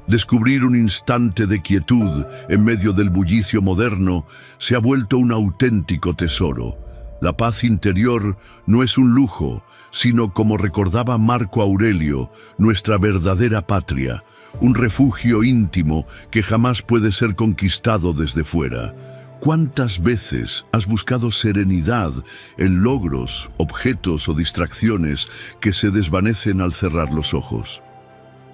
Descubrir un instante de quietud en medio del bullicio moderno se ha vuelto un auténtico tesoro. La paz interior no es un lujo, sino, como recordaba Marco Aurelio, nuestra verdadera patria, un refugio íntimo que jamás puede ser conquistado desde fuera. ¿Cuántas veces has buscado serenidad en logros, objetos o distracciones que se desvanecen al cerrar los ojos?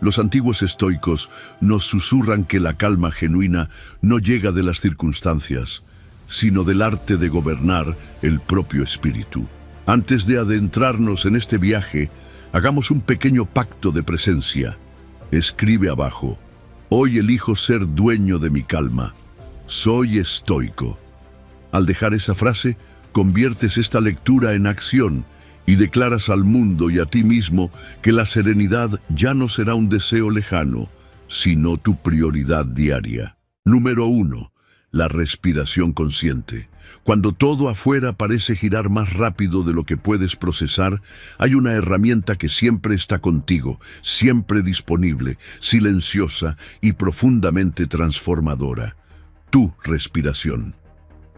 Los antiguos estoicos nos susurran que la calma genuina no llega de las circunstancias, sino del arte de gobernar el propio espíritu. Antes de adentrarnos en este viaje, hagamos un pequeño pacto de presencia. Escribe abajo: hoy elijo ser dueño de mi calma. Soy estoico. Al dejar esa frase, conviertes esta lectura en acción y declaras al mundo y a ti mismo que la serenidad ya no será un deseo lejano, sino tu prioridad diaria. Número 1. La respiración consciente. Cuando todo afuera parece girar más rápido de lo que puedes procesar, hay una herramienta que siempre está contigo, siempre disponible, silenciosa y profundamente transformadora: tu respiración.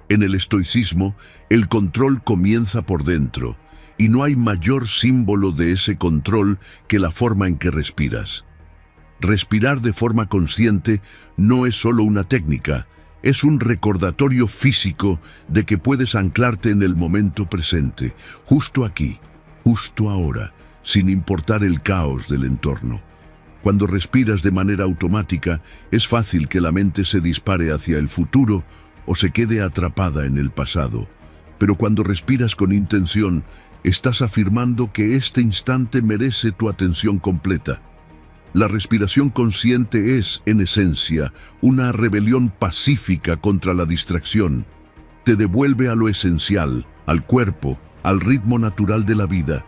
En el estoicismo, el control comienza por dentro, y no hay mayor símbolo de ese control que la forma en que respiras. Respirar de forma consciente no es solo una técnica, es un recordatorio físico de que puedes anclarte en el momento presente, justo aquí, justo ahora, sin importar el caos del entorno. Cuando respiras de manera automática, es fácil que la mente se dispare hacia el futuro o se quede atrapada en el pasado. Pero cuando respiras con intención, estás afirmando que este instante merece tu atención completa. La respiración consciente es, en esencia, una rebelión pacífica contra la distracción. Te devuelve a lo esencial, al cuerpo, al ritmo natural de la vida.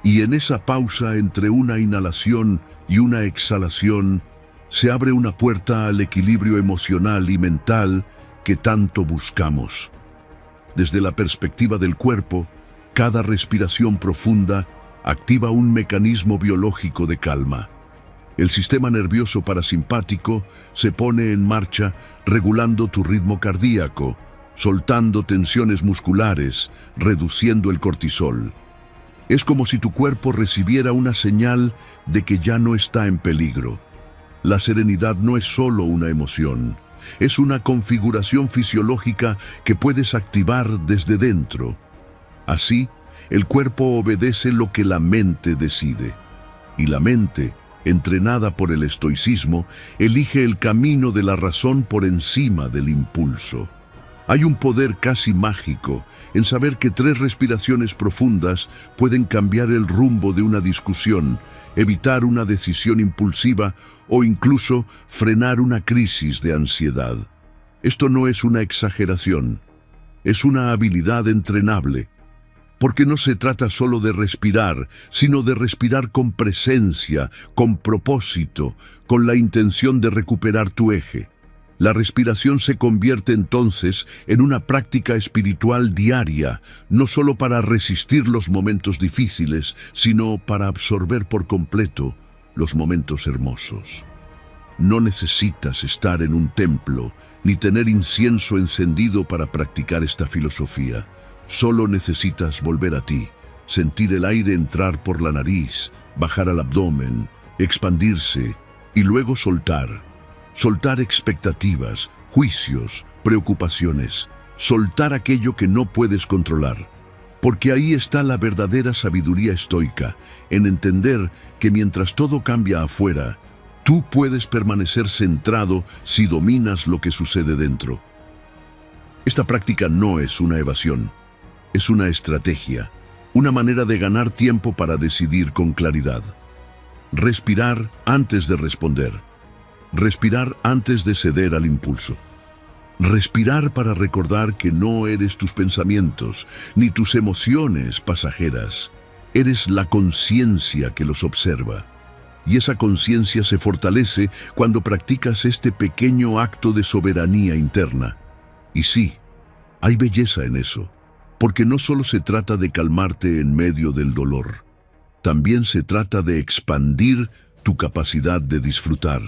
Y en esa pausa entre una inhalación y una exhalación, se abre una puerta al equilibrio emocional y mental que tanto buscamos. Desde la perspectiva del cuerpo, cada respiración profunda activa un mecanismo biológico de calma. El sistema nervioso parasimpático se pone en marcha regulando tu ritmo cardíaco, soltando tensiones musculares, reduciendo el cortisol. Es como si tu cuerpo recibiera una señal de que ya no está en peligro. La serenidad no es solo una emoción, es una configuración fisiológica que puedes activar desde dentro. Así, el cuerpo obedece lo que la mente decide. Y la mente, entrenada por el estoicismo, elige el camino de la razón por encima del impulso. Hay un poder casi mágico en saber que 3 respiraciones profundas pueden cambiar el rumbo de una discusión, evitar una decisión impulsiva o incluso frenar una crisis de ansiedad. Esto no es una exageración, es una habilidad entrenable. Porque no se trata solo de respirar, sino de respirar con presencia, con propósito, con la intención de recuperar tu eje. La respiración se convierte entonces en una práctica espiritual diaria, no solo para resistir los momentos difíciles, sino para absorber por completo los momentos hermosos. No necesitas estar en un templo, ni tener incienso encendido para practicar esta filosofía. Solo necesitas volver a ti, sentir el aire entrar por la nariz, bajar al abdomen, expandirse y luego soltar. Soltar expectativas, juicios, preocupaciones. Soltar aquello que no puedes controlar. Porque ahí está la verdadera sabiduría estoica, en entender que mientras todo cambia afuera, tú puedes permanecer centrado si dominas lo que sucede dentro. Esta práctica no es una evasión. Es una estrategia, una manera de ganar tiempo para decidir con claridad. Respirar antes de responder. Respirar antes de ceder al impulso. Respirar para recordar que no eres tus pensamientos, ni tus emociones pasajeras. Eres la conciencia que los observa. Y esa conciencia se fortalece cuando practicas este pequeño acto de soberanía interna. Y sí, hay belleza en eso. Porque no solo se trata de calmarte en medio del dolor, también se trata de expandir tu capacidad de disfrutar.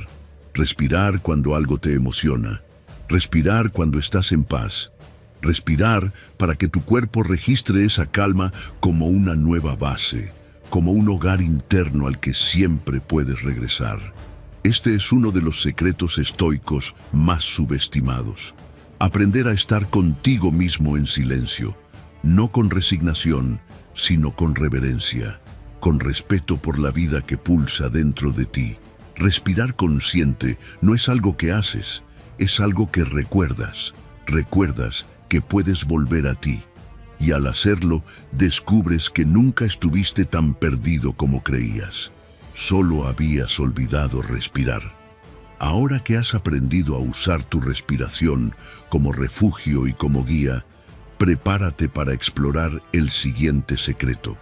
Respirar cuando algo te emociona. Respirar cuando estás en paz. Respirar para que tu cuerpo registre esa calma como una nueva base, como un hogar interno al que siempre puedes regresar. Este es uno de los secretos estoicos más subestimados. Aprender a estar contigo mismo en silencio, no con resignación, sino con reverencia, con respeto por la vida que pulsa dentro de ti. Respirar consciente no es algo que haces, es algo que recuerdas. Recuerdas que puedes volver a ti, y al hacerlo descubres que nunca estuviste tan perdido como creías. Solo habías olvidado respirar. Ahora que has aprendido a usar tu respiración como refugio y como guía, prepárate para explorar el siguiente secreto: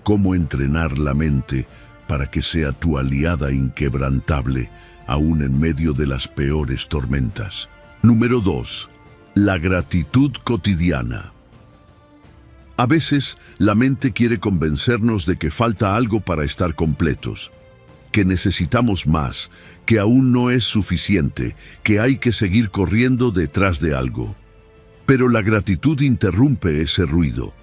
cómo entrenar la mente para que sea tu aliada inquebrantable, aún en medio de las peores tormentas. Número 2. La gratitud cotidiana. A veces, la mente quiere convencernos de que falta algo para estar completos, que necesitamos más, que aún no es suficiente, que hay que seguir corriendo detrás de algo. Pero la gratitud interrumpe ese ruido.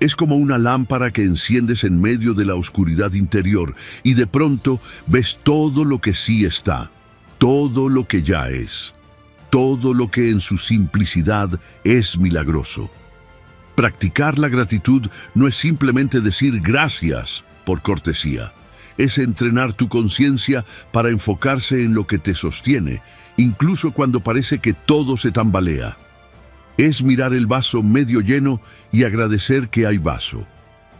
Es como una lámpara que enciendes en medio de la oscuridad interior y de pronto ves todo lo que sí está, todo lo que ya es, todo lo que en su simplicidad es milagroso. Practicar la gratitud no es simplemente decir gracias por cortesía. Es entrenar tu conciencia para enfocarse en lo que te sostiene, incluso cuando parece que todo se tambalea. Es mirar el vaso medio lleno y agradecer que hay vaso.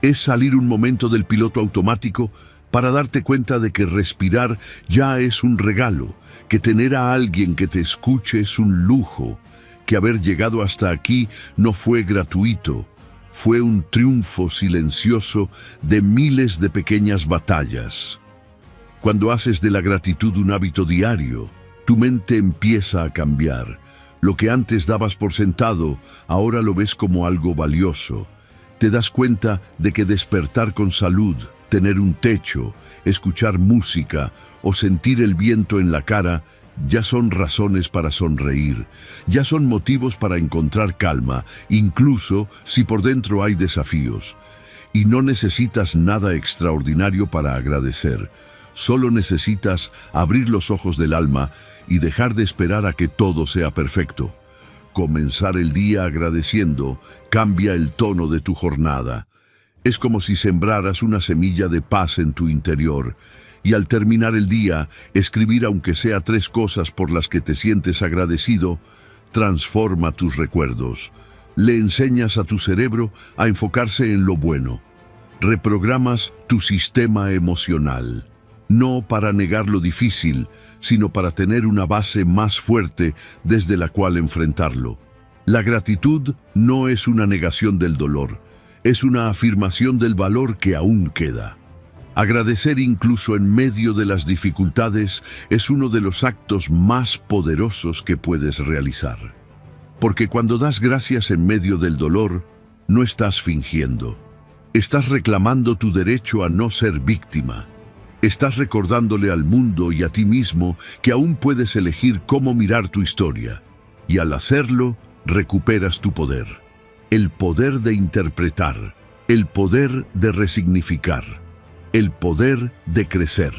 Es salir un momento del piloto automático para darte cuenta de que respirar ya es un regalo, que tener a alguien que te escuche es un lujo, que haber llegado hasta aquí no fue gratuito, fue un triunfo silencioso de miles de pequeñas batallas. Cuando haces de la gratitud un hábito diario, tu mente empieza a cambiar. Lo que antes dabas por sentado, ahora lo ves como algo valioso. Te das cuenta de que despertar con salud, tener un techo, escuchar música o sentir el viento en la cara ya son razones para sonreír, ya son motivos para encontrar calma, incluso si por dentro hay desafíos. Y no necesitas nada extraordinario para agradecer, solo necesitas abrir los ojos del alma y dejar de esperar a que todo sea perfecto. Comenzar el día agradeciendo cambia el tono de tu jornada. Es como si sembraras una semilla de paz en tu interior y al terminar el día, escribir aunque sea 3 cosas por las que te sientes agradecido, transforma tus recuerdos. Le enseñas a tu cerebro a enfocarse en lo bueno. Reprogramas tu sistema emocional, no para negar lo difícil, sino para tener una base más fuerte desde la cual enfrentarlo. La gratitud no es una negación del dolor, es una afirmación del valor que aún queda. Agradecer incluso en medio de las dificultades es uno de los actos más poderosos que puedes realizar. Porque cuando das gracias en medio del dolor, no estás fingiendo. Estás reclamando tu derecho a no ser víctima. Estás recordándole al mundo y a ti mismo que aún puedes elegir cómo mirar tu historia. Y al hacerlo, recuperas tu poder. El poder de interpretar, el poder de resignificar, el poder de crecer.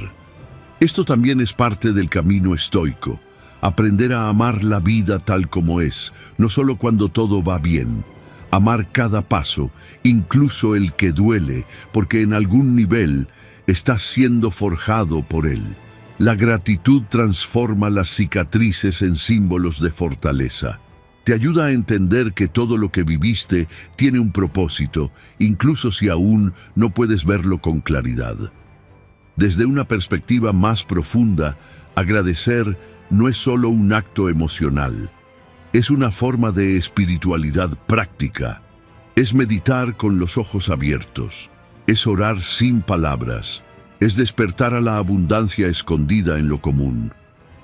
Esto también es parte del camino estoico. Aprender a amar la vida tal como es, no solo cuando todo va bien. Amar cada paso, incluso el que duele, porque en algún nivel estás siendo forjado por él. La gratitud transforma las cicatrices en símbolos de fortaleza. Te ayuda a entender que todo lo que viviste tiene un propósito, incluso si aún no puedes verlo con claridad. Desde una perspectiva más profunda, agradecer no es solo un acto emocional. Es una forma de espiritualidad práctica. Es meditar con los ojos abiertos. Es orar sin palabras. Es despertar a la abundancia escondida en lo común.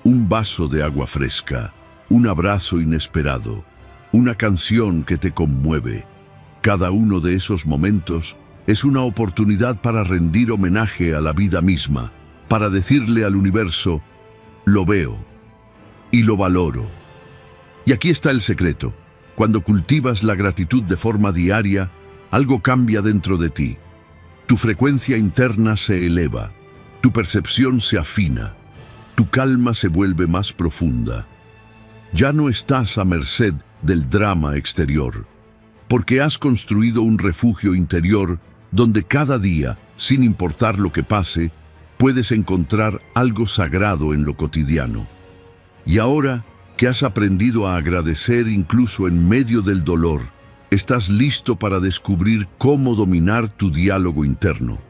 Un vaso de agua fresca. Un abrazo inesperado, una canción que te conmueve. Cada uno de esos momentos es una oportunidad para rendir homenaje a la vida misma, para decirle al universo, lo veo y lo valoro. Y aquí está el secreto. Cuando cultivas la gratitud de forma diaria, algo cambia dentro de ti. Tu frecuencia interna se eleva, tu percepción se afina, tu calma se vuelve más profunda. Ya no estás a merced del drama exterior, porque has construido un refugio interior donde cada día, sin importar lo que pase, puedes encontrar algo sagrado en lo cotidiano. Y ahora que has aprendido a agradecer incluso en medio del dolor, estás listo para descubrir cómo dominar tu diálogo interno.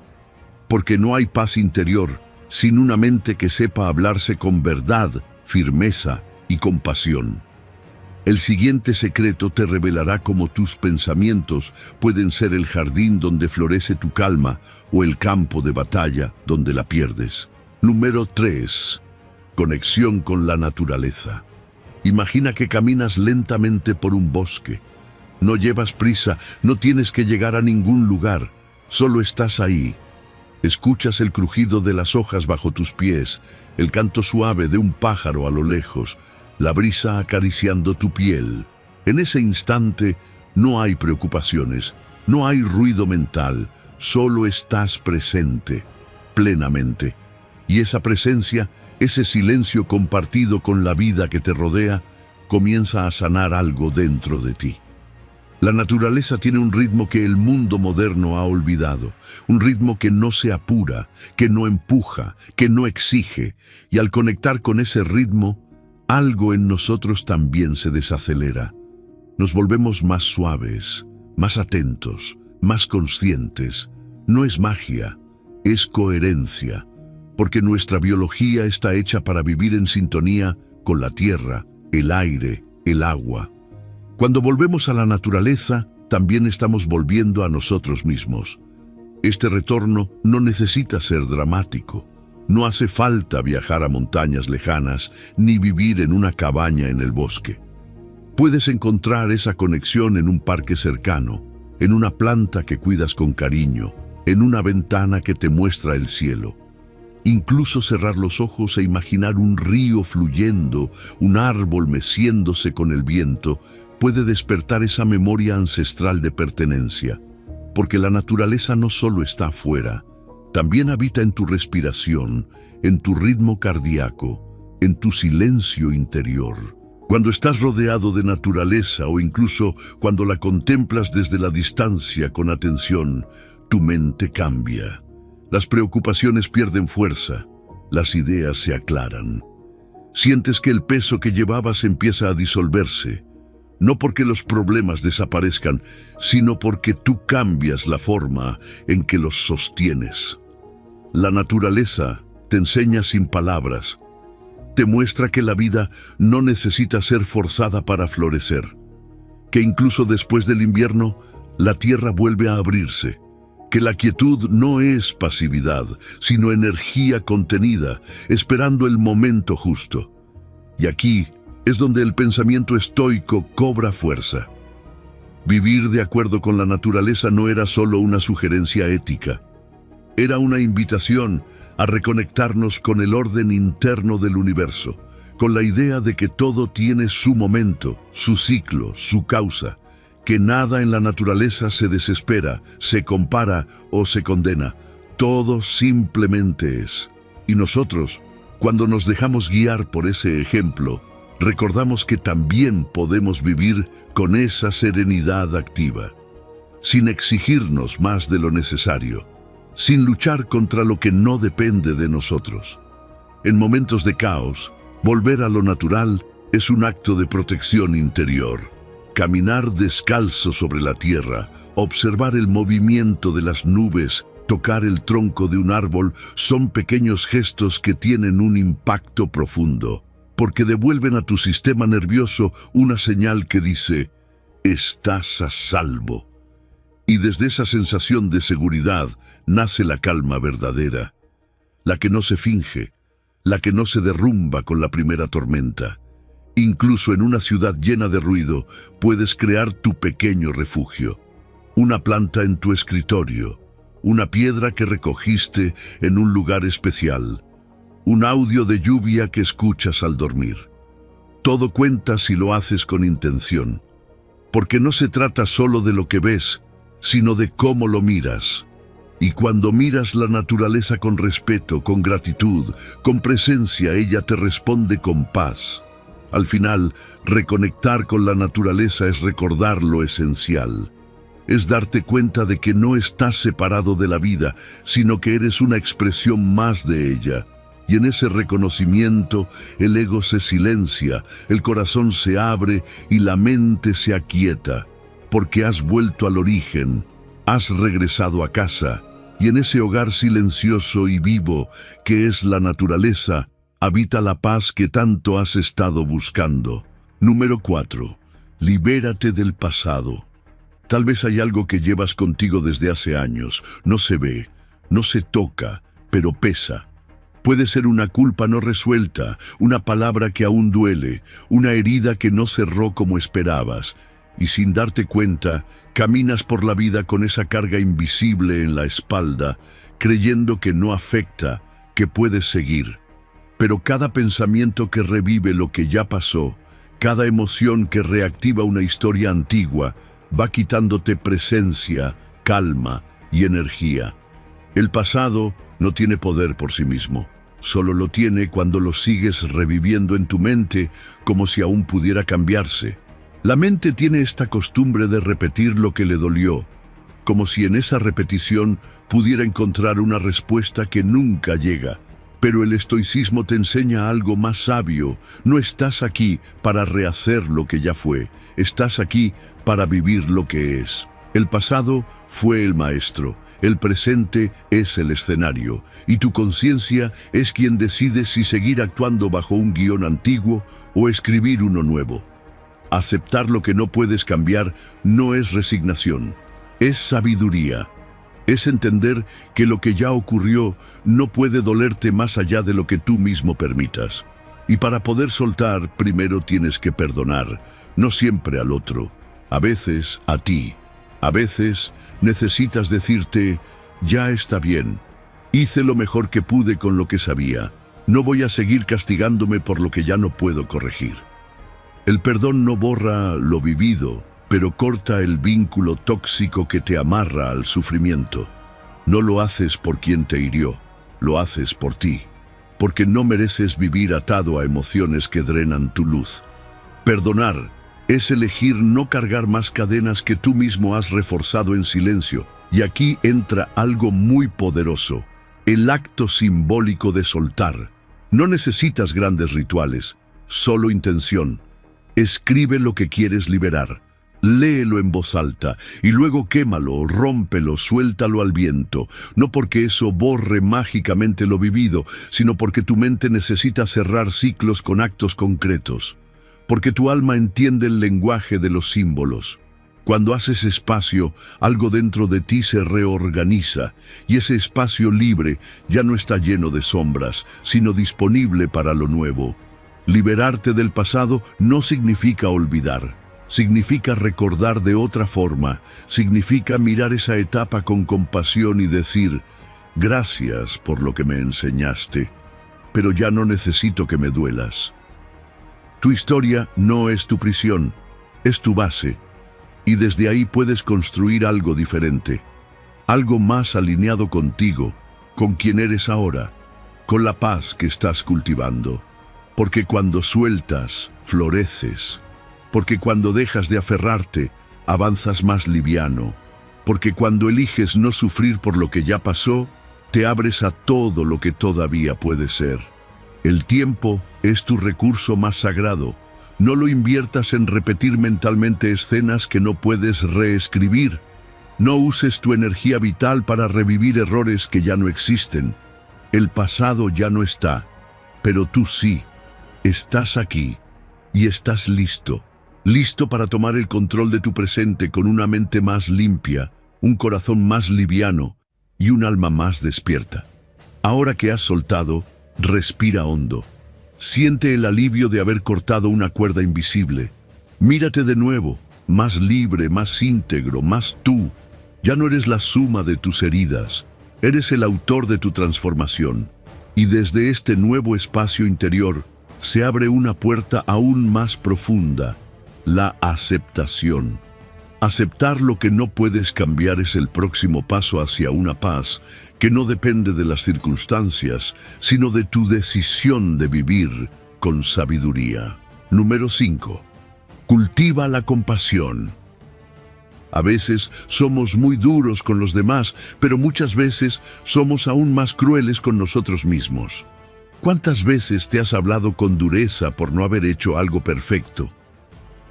Porque no hay paz interior sin una mente que sepa hablarse con verdad, firmeza y compasión. El siguiente secreto te revelará cómo tus pensamientos pueden ser el jardín donde florece tu calma o el campo de batalla donde la pierdes. Número 3. Conexión con la naturaleza. Imagina que caminas lentamente por un bosque. No llevas prisa, no tienes que llegar a ningún lugar, solo estás ahí. Escuchas el crujido de las hojas bajo tus pies, el canto suave de un pájaro a lo lejos, la brisa acariciando tu piel. En ese instante no hay preocupaciones, no hay ruido mental, solo estás presente, plenamente. Y esa presencia, ese silencio compartido con la vida que te rodea, comienza a sanar algo dentro de ti. La naturaleza tiene un ritmo que el mundo moderno ha olvidado, un ritmo que no se apura, que no empuja, que no exige, y al conectar con ese ritmo, algo en nosotros también se desacelera. Nos volvemos más suaves, más atentos, más conscientes. No es magia, es coherencia, porque nuestra biología está hecha para vivir en sintonía con la tierra, el aire, el agua. Cuando volvemos a la naturaleza, también estamos volviendo a nosotros mismos. Este retorno no necesita ser dramático. No hace falta viajar a montañas lejanas ni vivir en una cabaña en el bosque. Puedes encontrar esa conexión en un parque cercano, en una planta que cuidas con cariño, en una ventana que te muestra el cielo. Incluso cerrar los ojos e imaginar un río fluyendo, un árbol meciéndose con el viento, puede despertar esa memoria ancestral de pertenencia, porque la naturaleza no solo está afuera, también habita en tu respiración, en tu ritmo cardíaco, en tu silencio interior. Cuando estás rodeado de naturaleza o incluso cuando la contemplas desde la distancia con atención, tu mente cambia. Las preocupaciones pierden fuerza, las ideas se aclaran. Sientes que el peso que llevabas empieza a disolverse, no porque los problemas desaparezcan, sino porque tú cambias la forma en que los sostienes. La naturaleza te enseña sin palabras, te muestra que la vida no necesita ser forzada para florecer, que incluso después del invierno, la tierra vuelve a abrirse, que la quietud no es pasividad, sino energía contenida, esperando el momento justo. Y aquí es donde el pensamiento estoico cobra fuerza. Vivir de acuerdo con la naturaleza no era solo una sugerencia ética, era una invitación a reconectarnos con el orden interno del universo, con la idea de que todo tiene su momento, su ciclo, su causa, que nada en la naturaleza se desespera, se compara o se condena, todo simplemente es. Y nosotros, cuando nos dejamos guiar por ese ejemplo, recordamos que también podemos vivir con esa serenidad activa, sin exigirnos más de lo necesario, sin luchar contra lo que no depende de nosotros. En momentos de caos, volver a lo natural es un acto de protección interior. Caminar descalzo sobre la tierra, observar el movimiento de las nubes, tocar el tronco de un árbol, son pequeños gestos que tienen un impacto profundo, porque devuelven a tu sistema nervioso una señal que dice, estás a salvo. Y desde esa sensación de seguridad nace la calma verdadera, la que no se finge, la que no se derrumba con la primera tormenta. Incluso en una ciudad llena de ruido, puedes crear tu pequeño refugio. Una planta en tu escritorio, una piedra que recogiste en un lugar especial, un audio de lluvia que escuchas al dormir. Todo cuenta si lo haces con intención, porque no se trata solo de lo que ves, sino de cómo lo miras. Y cuando miras la naturaleza con respeto, con gratitud, con presencia, ella te responde con paz. Al final, reconectar con la naturaleza es recordar lo esencial. Es darte cuenta de que no estás separado de la vida, sino que eres una expresión más de ella. Y en ese reconocimiento, el ego se silencia, el corazón se abre y la mente se aquieta, porque has vuelto al origen, has regresado a casa, y en ese hogar silencioso y vivo que es la naturaleza, habita la paz que tanto has estado buscando. Número 4. Libérate del pasado. Tal vez hay algo que llevas contigo desde hace años, no se ve, no se toca, pero pesa. Puede ser una culpa no resuelta, una palabra que aún duele, una herida que no cerró como esperabas, y sin darte cuenta, caminas por la vida con esa carga invisible en la espalda, creyendo que no afecta, que puedes seguir. Pero cada pensamiento que revive lo que ya pasó, cada emoción que reactiva una historia antigua, va quitándote presencia, calma y energía. El pasado no tiene poder por sí mismo, solo lo tiene cuando lo sigues reviviendo en tu mente como si aún pudiera cambiarse. La mente tiene esta costumbre de repetir lo que le dolió, como si en esa repetición pudiera encontrar una respuesta que nunca llega. Pero el estoicismo te enseña algo más sabio. No estás aquí para rehacer lo que ya fue, estás aquí para vivir lo que es. El pasado fue el maestro, el presente es el escenario, y tu conciencia es quien decide si seguir actuando bajo un guión antiguo o escribir uno nuevo. Aceptar lo que no puedes cambiar no es resignación, es sabiduría. Es entender que lo que ya ocurrió no puede dolerte más allá de lo que tú mismo permitas. Y para poder soltar, primero tienes que perdonar, no siempre al otro, a veces a ti. A veces necesitas decirte, ya está bien, hice lo mejor que pude con lo que sabía, no voy a seguir castigándome por lo que ya no puedo corregir. El perdón no borra lo vivido, pero corta el vínculo tóxico que te amarra al sufrimiento. No lo haces por quien te hirió, lo haces por ti, porque no mereces vivir atado a emociones que drenan tu luz. Perdonar es elegir no cargar más cadenas que tú mismo has reforzado en silencio. Y aquí entra algo muy poderoso, el acto simbólico de soltar. No necesitas grandes rituales, solo intención. Escribe lo que quieres liberar. Léelo en voz alta y luego quémalo, rómpelo, suéltalo al viento. No porque eso borre mágicamente lo vivido, sino porque tu mente necesita cerrar ciclos con actos concretos. Porque tu alma entiende el lenguaje de los símbolos. Cuando haces espacio, algo dentro de ti se reorganiza y ese espacio libre ya no está lleno de sombras, sino disponible para lo nuevo. Liberarte del pasado no significa olvidar. Significa recordar de otra forma, significa mirar esa etapa con compasión y decir, gracias por lo que me enseñaste, pero ya no necesito que me duelas. Tu historia no es tu prisión, es tu base, y desde ahí puedes construir algo diferente, algo más alineado contigo, con quien eres ahora, con la paz que estás cultivando. Porque cuando sueltas, floreces. Porque cuando dejas de aferrarte, avanzas más liviano. Porque cuando eliges no sufrir por lo que ya pasó, te abres a todo lo que todavía puede ser. El tiempo es tu recurso más sagrado. No lo inviertas en repetir mentalmente escenas que no puedes reescribir. No uses tu energía vital para revivir errores que ya no existen. El pasado ya no está, pero tú sí. Estás aquí y estás listo. Listo para tomar el control de tu presente con una mente más limpia, un corazón más liviano y un alma más despierta. Ahora que has soltado, respira hondo. Siente el alivio de haber cortado una cuerda invisible. Mírate de nuevo, más libre, más íntegro, más tú. Ya no eres la suma de tus heridas, eres el autor de tu transformación. Y desde este nuevo espacio interior se abre una puerta aún más profunda, la aceptación. Aceptar lo que no puedes cambiar es el próximo paso hacia una paz que no depende de las circunstancias, sino de tu decisión de vivir con sabiduría. Número 5. Cultiva la compasión. A veces somos muy duros con los demás, pero muchas veces somos aún más crueles con nosotros mismos. ¿Cuántas veces te has hablado con dureza por no haber hecho algo perfecto?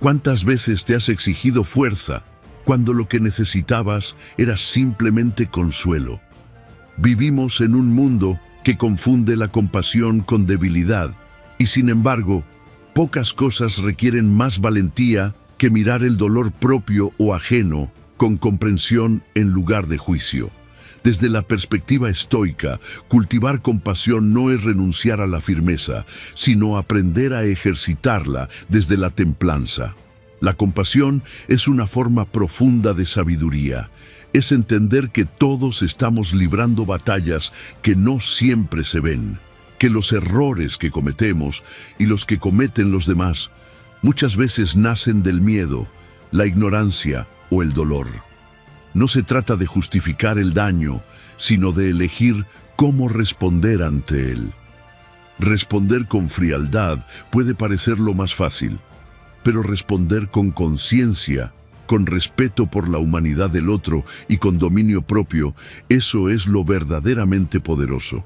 ¿Cuántas veces te has exigido fuerza cuando lo que necesitabas era simplemente consuelo? Vivimos en un mundo que confunde la compasión con debilidad, y sin embargo, pocas cosas requieren más valentía que mirar el dolor propio o ajeno con comprensión en lugar de juicio. Desde la perspectiva estoica, cultivar compasión no es renunciar a la firmeza, sino aprender a ejercitarla desde la templanza. La compasión es una forma profunda de sabiduría. Es entender que todos estamos librando batallas que no siempre se ven, que los errores que cometemos y los que cometen los demás muchas veces nacen del miedo, la ignorancia o el dolor. No se trata de justificar el daño, sino de elegir cómo responder ante él. Responder con frialdad puede parecer lo más fácil, pero responder con conciencia, con respeto por la humanidad del otro y con dominio propio, eso es lo verdaderamente poderoso.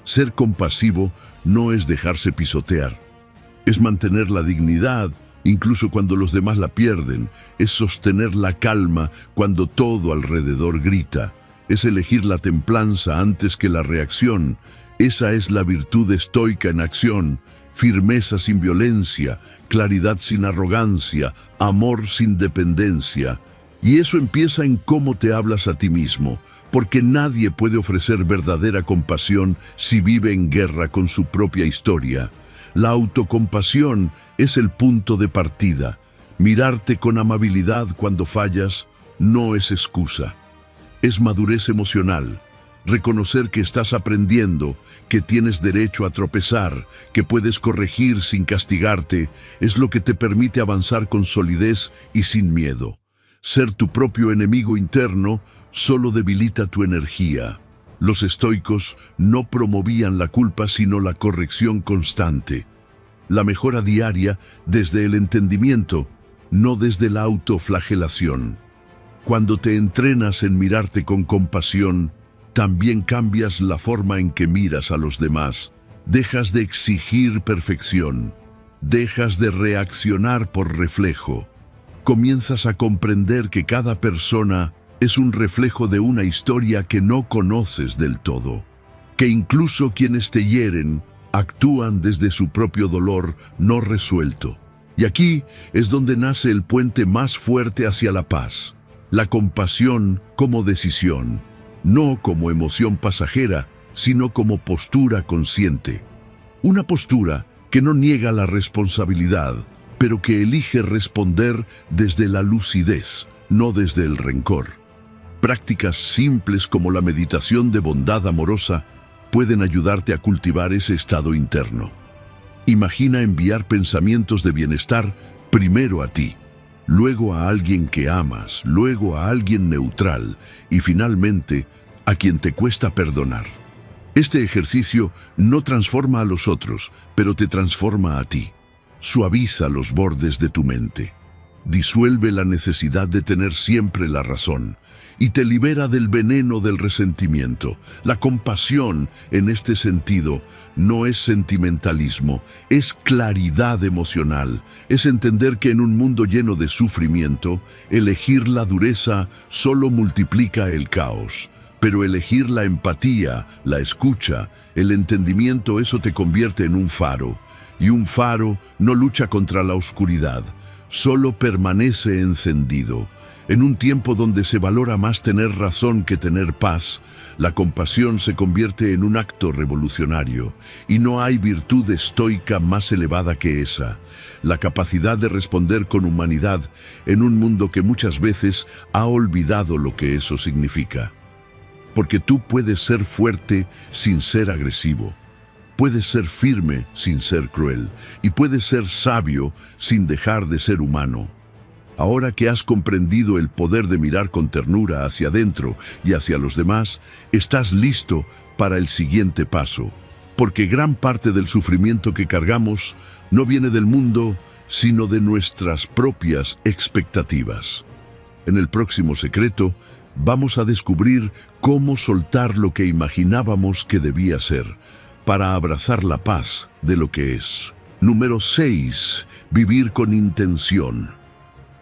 Ser compasivo no es dejarse pisotear, es mantener la dignidad incluso cuando los demás la pierden, es sostener la calma cuando todo alrededor grita, es elegir la templanza antes que la reacción. Esa es la virtud estoica en acción, firmeza sin violencia, claridad sin arrogancia, amor sin dependencia. Y eso empieza en cómo te hablas a ti mismo, porque nadie puede ofrecer verdadera compasión si vive en guerra con su propia historia. La autocompasión es el punto de partida. Mirarte con amabilidad cuando fallas no es excusa. Es madurez emocional. Reconocer que estás aprendiendo, que tienes derecho a tropezar, que puedes corregir sin castigarte, es lo que te permite avanzar con solidez y sin miedo. Ser tu propio enemigo interno solo debilita tu energía. Los estoicos no promovían la culpa sino la corrección constante. La mejora diaria desde el entendimiento, no desde la autoflagelación. Cuando te entrenas en mirarte con compasión, también cambias la forma en que miras a los demás. Dejas de exigir perfección. Dejas de reaccionar por reflejo. Comienzas a comprender que cada persona es un reflejo de una historia que no conoces del todo, que incluso quienes te hieren actúan desde su propio dolor no resuelto. Y aquí es donde nace el puente más fuerte hacia la paz, la compasión como decisión, no como emoción pasajera, sino como postura consciente. Una postura que no niega la responsabilidad, pero que elige responder desde la lucidez, no desde el rencor. Prácticas simples como la meditación de bondad amorosa pueden ayudarte a cultivar ese estado interno. Imagina enviar pensamientos de bienestar primero a ti, luego a alguien que amas, luego a alguien neutral y finalmente a quien te cuesta perdonar. Este ejercicio no transforma a los otros, pero te transforma a ti. Suaviza los bordes de tu mente. Disuelve la necesidad de tener siempre la razón y te libera del veneno del resentimiento. La compasión, en este sentido, no es sentimentalismo, es claridad emocional. Es entender que en un mundo lleno de sufrimiento, elegir la dureza solo multiplica el caos. Pero elegir la empatía, la escucha, el entendimiento, eso te convierte en un faro. Y un faro no lucha contra la oscuridad, solo permanece encendido. En un tiempo donde se valora más tener razón que tener paz, la compasión se convierte en un acto revolucionario, y no hay virtud estoica más elevada que esa, la capacidad de responder con humanidad en un mundo que muchas veces ha olvidado lo que eso significa. porque tú puedes ser fuerte sin ser agresivo. Puedes ser firme sin ser cruel, y puedes ser sabio sin dejar de ser humano. Ahora que has comprendido el poder de mirar con ternura hacia adentro y hacia los demás, estás listo para el siguiente paso, porque gran parte del sufrimiento que cargamos no viene del mundo, sino de nuestras propias expectativas. En el próximo secreto, vamos a descubrir cómo soltar lo que imaginábamos que debía ser, para abrazar la paz de lo que es. Número 6. Vivir con intención.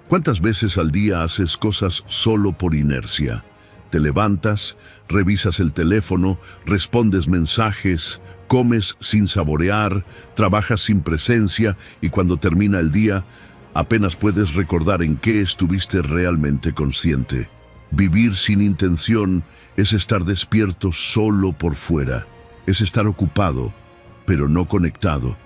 ¿Cuántas veces al día haces cosas solo por inercia? Te levantas, revisas el teléfono, respondes mensajes, comes sin saborear, trabajas sin presencia y cuando termina el día, apenas puedes recordar en qué estuviste realmente consciente. Vivir sin intención es estar despierto solo por fuera. Es estar ocupado, pero no conectado.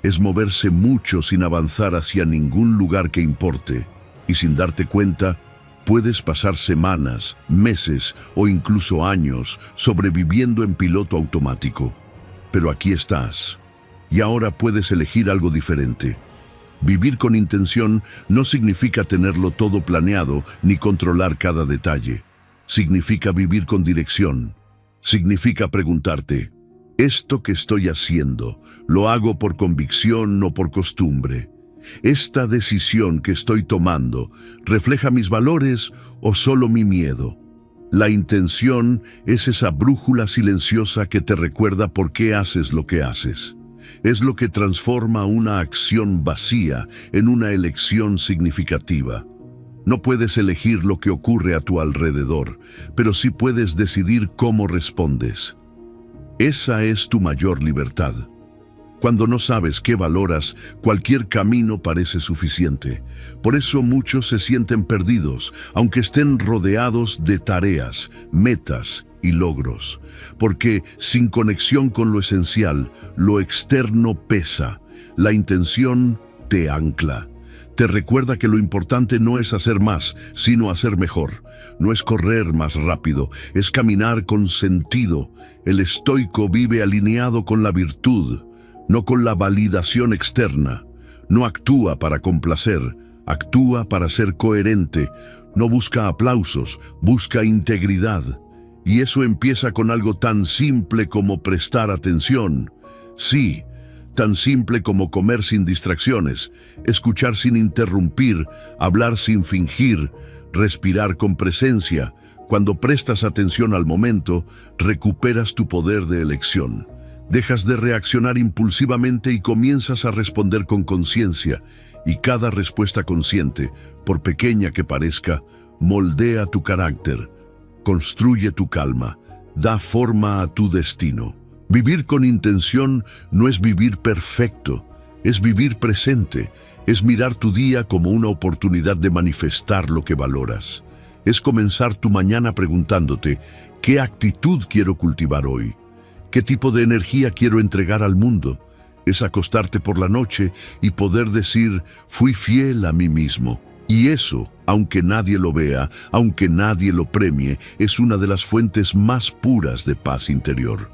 Es moverse mucho sin avanzar hacia ningún lugar que importe. Y sin darte cuenta, puedes pasar semanas, meses o incluso años sobreviviendo en piloto automático. Pero aquí estás. Y ahora puedes elegir algo diferente. Vivir con intención no significa tenerlo todo planeado ni controlar cada detalle. Significa vivir con dirección. Significa preguntarte, ¿esto que estoy haciendo, lo hago por convicción o por costumbre? ¿Esta decisión que estoy tomando refleja mis valores o solo mi miedo? La intención es esa brújula silenciosa que te recuerda por qué haces lo que haces. Es lo que transforma una acción vacía en una elección significativa. No puedes elegir lo que ocurre a tu alrededor, pero sí puedes decidir cómo respondes. Esa es tu mayor libertad. Cuando no sabes qué valoras, cualquier camino parece suficiente. Por eso muchos se sienten perdidos, aunque estén rodeados de tareas, metas y logros. Porque sin conexión con lo esencial, lo externo pesa. La intención te ancla. Te recuerda que lo importante no es hacer más, sino hacer mejor. No es correr más rápido, es caminar con sentido. El estoico vive alineado con la virtud, no con la validación externa. No actúa para complacer, actúa para ser coherente. No busca aplausos, busca integridad. Y eso empieza con algo tan simple como prestar atención. Sí, tan simple como comer sin distracciones, escuchar sin interrumpir, hablar sin fingir, respirar con presencia. Cuando prestas atención al momento, recuperas tu poder de elección. Dejas de reaccionar impulsivamente y comienzas a responder con conciencia. Y cada respuesta consciente, por pequeña que parezca, moldea tu carácter, construye tu calma, da forma a tu destino. Vivir con intención no es vivir perfecto, es vivir presente, es mirar tu día como una oportunidad de manifestar lo que valoras. Es comenzar tu mañana preguntándote, ¿qué actitud quiero cultivar hoy? ¿Qué tipo de energía quiero entregar al mundo? Es acostarte por la noche y poder decir, fui fiel a mí mismo. Y eso, aunque nadie lo vea, aunque nadie lo premie, es una de las fuentes más puras de paz interior.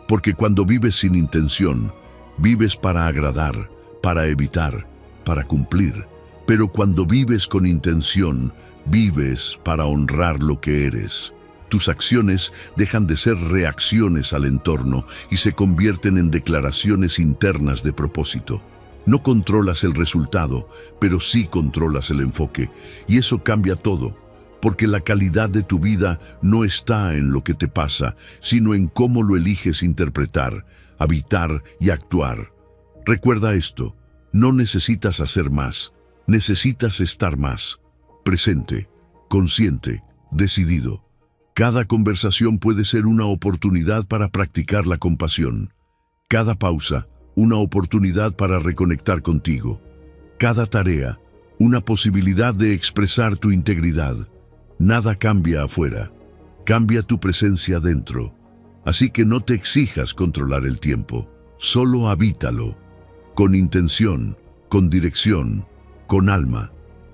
Porque cuando vives sin intención, vives para agradar, para evitar, para cumplir. Pero cuando vives con intención, vives para honrar lo que eres. Tus acciones dejan de ser reacciones al entorno y se convierten en declaraciones internas de propósito. No controlas el resultado, pero sí controlas el enfoque. Y eso cambia todo, porque la calidad de tu vida no está en lo que te pasa, sino en cómo lo eliges interpretar, habitar y actuar. Recuerda esto, no necesitas hacer más, necesitas estar más. Presente, consciente, decidido. Cada conversación puede ser una oportunidad para practicar la compasión. Cada pausa, una oportunidad para reconectar contigo. Cada tarea, una posibilidad de expresar tu integridad. Nada cambia afuera, cambia tu presencia dentro. Así que no te exijas controlar el tiempo, solo habítalo, con intención, con dirección, con alma.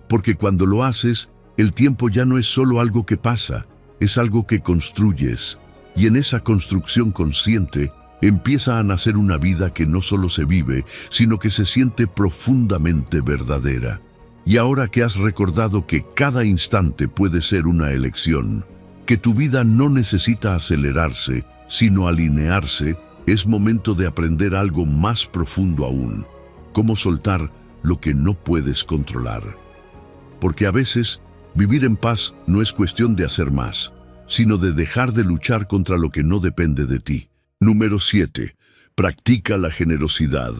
Porque cuando lo haces, el tiempo ya no es solo algo que pasa, es algo que construyes, y en esa construcción consciente empieza a nacer una vida que no solo se vive, sino que se siente profundamente verdadera. Y ahora que has recordado que cada instante puede ser una elección, que tu vida no necesita acelerarse, sino alinearse, es momento de aprender algo más profundo aún, cómo soltar lo que no puedes controlar. Porque a veces, vivir en paz no es cuestión de hacer más, sino de dejar de luchar contra lo que no depende de ti. Número 7. Practica la generosidad.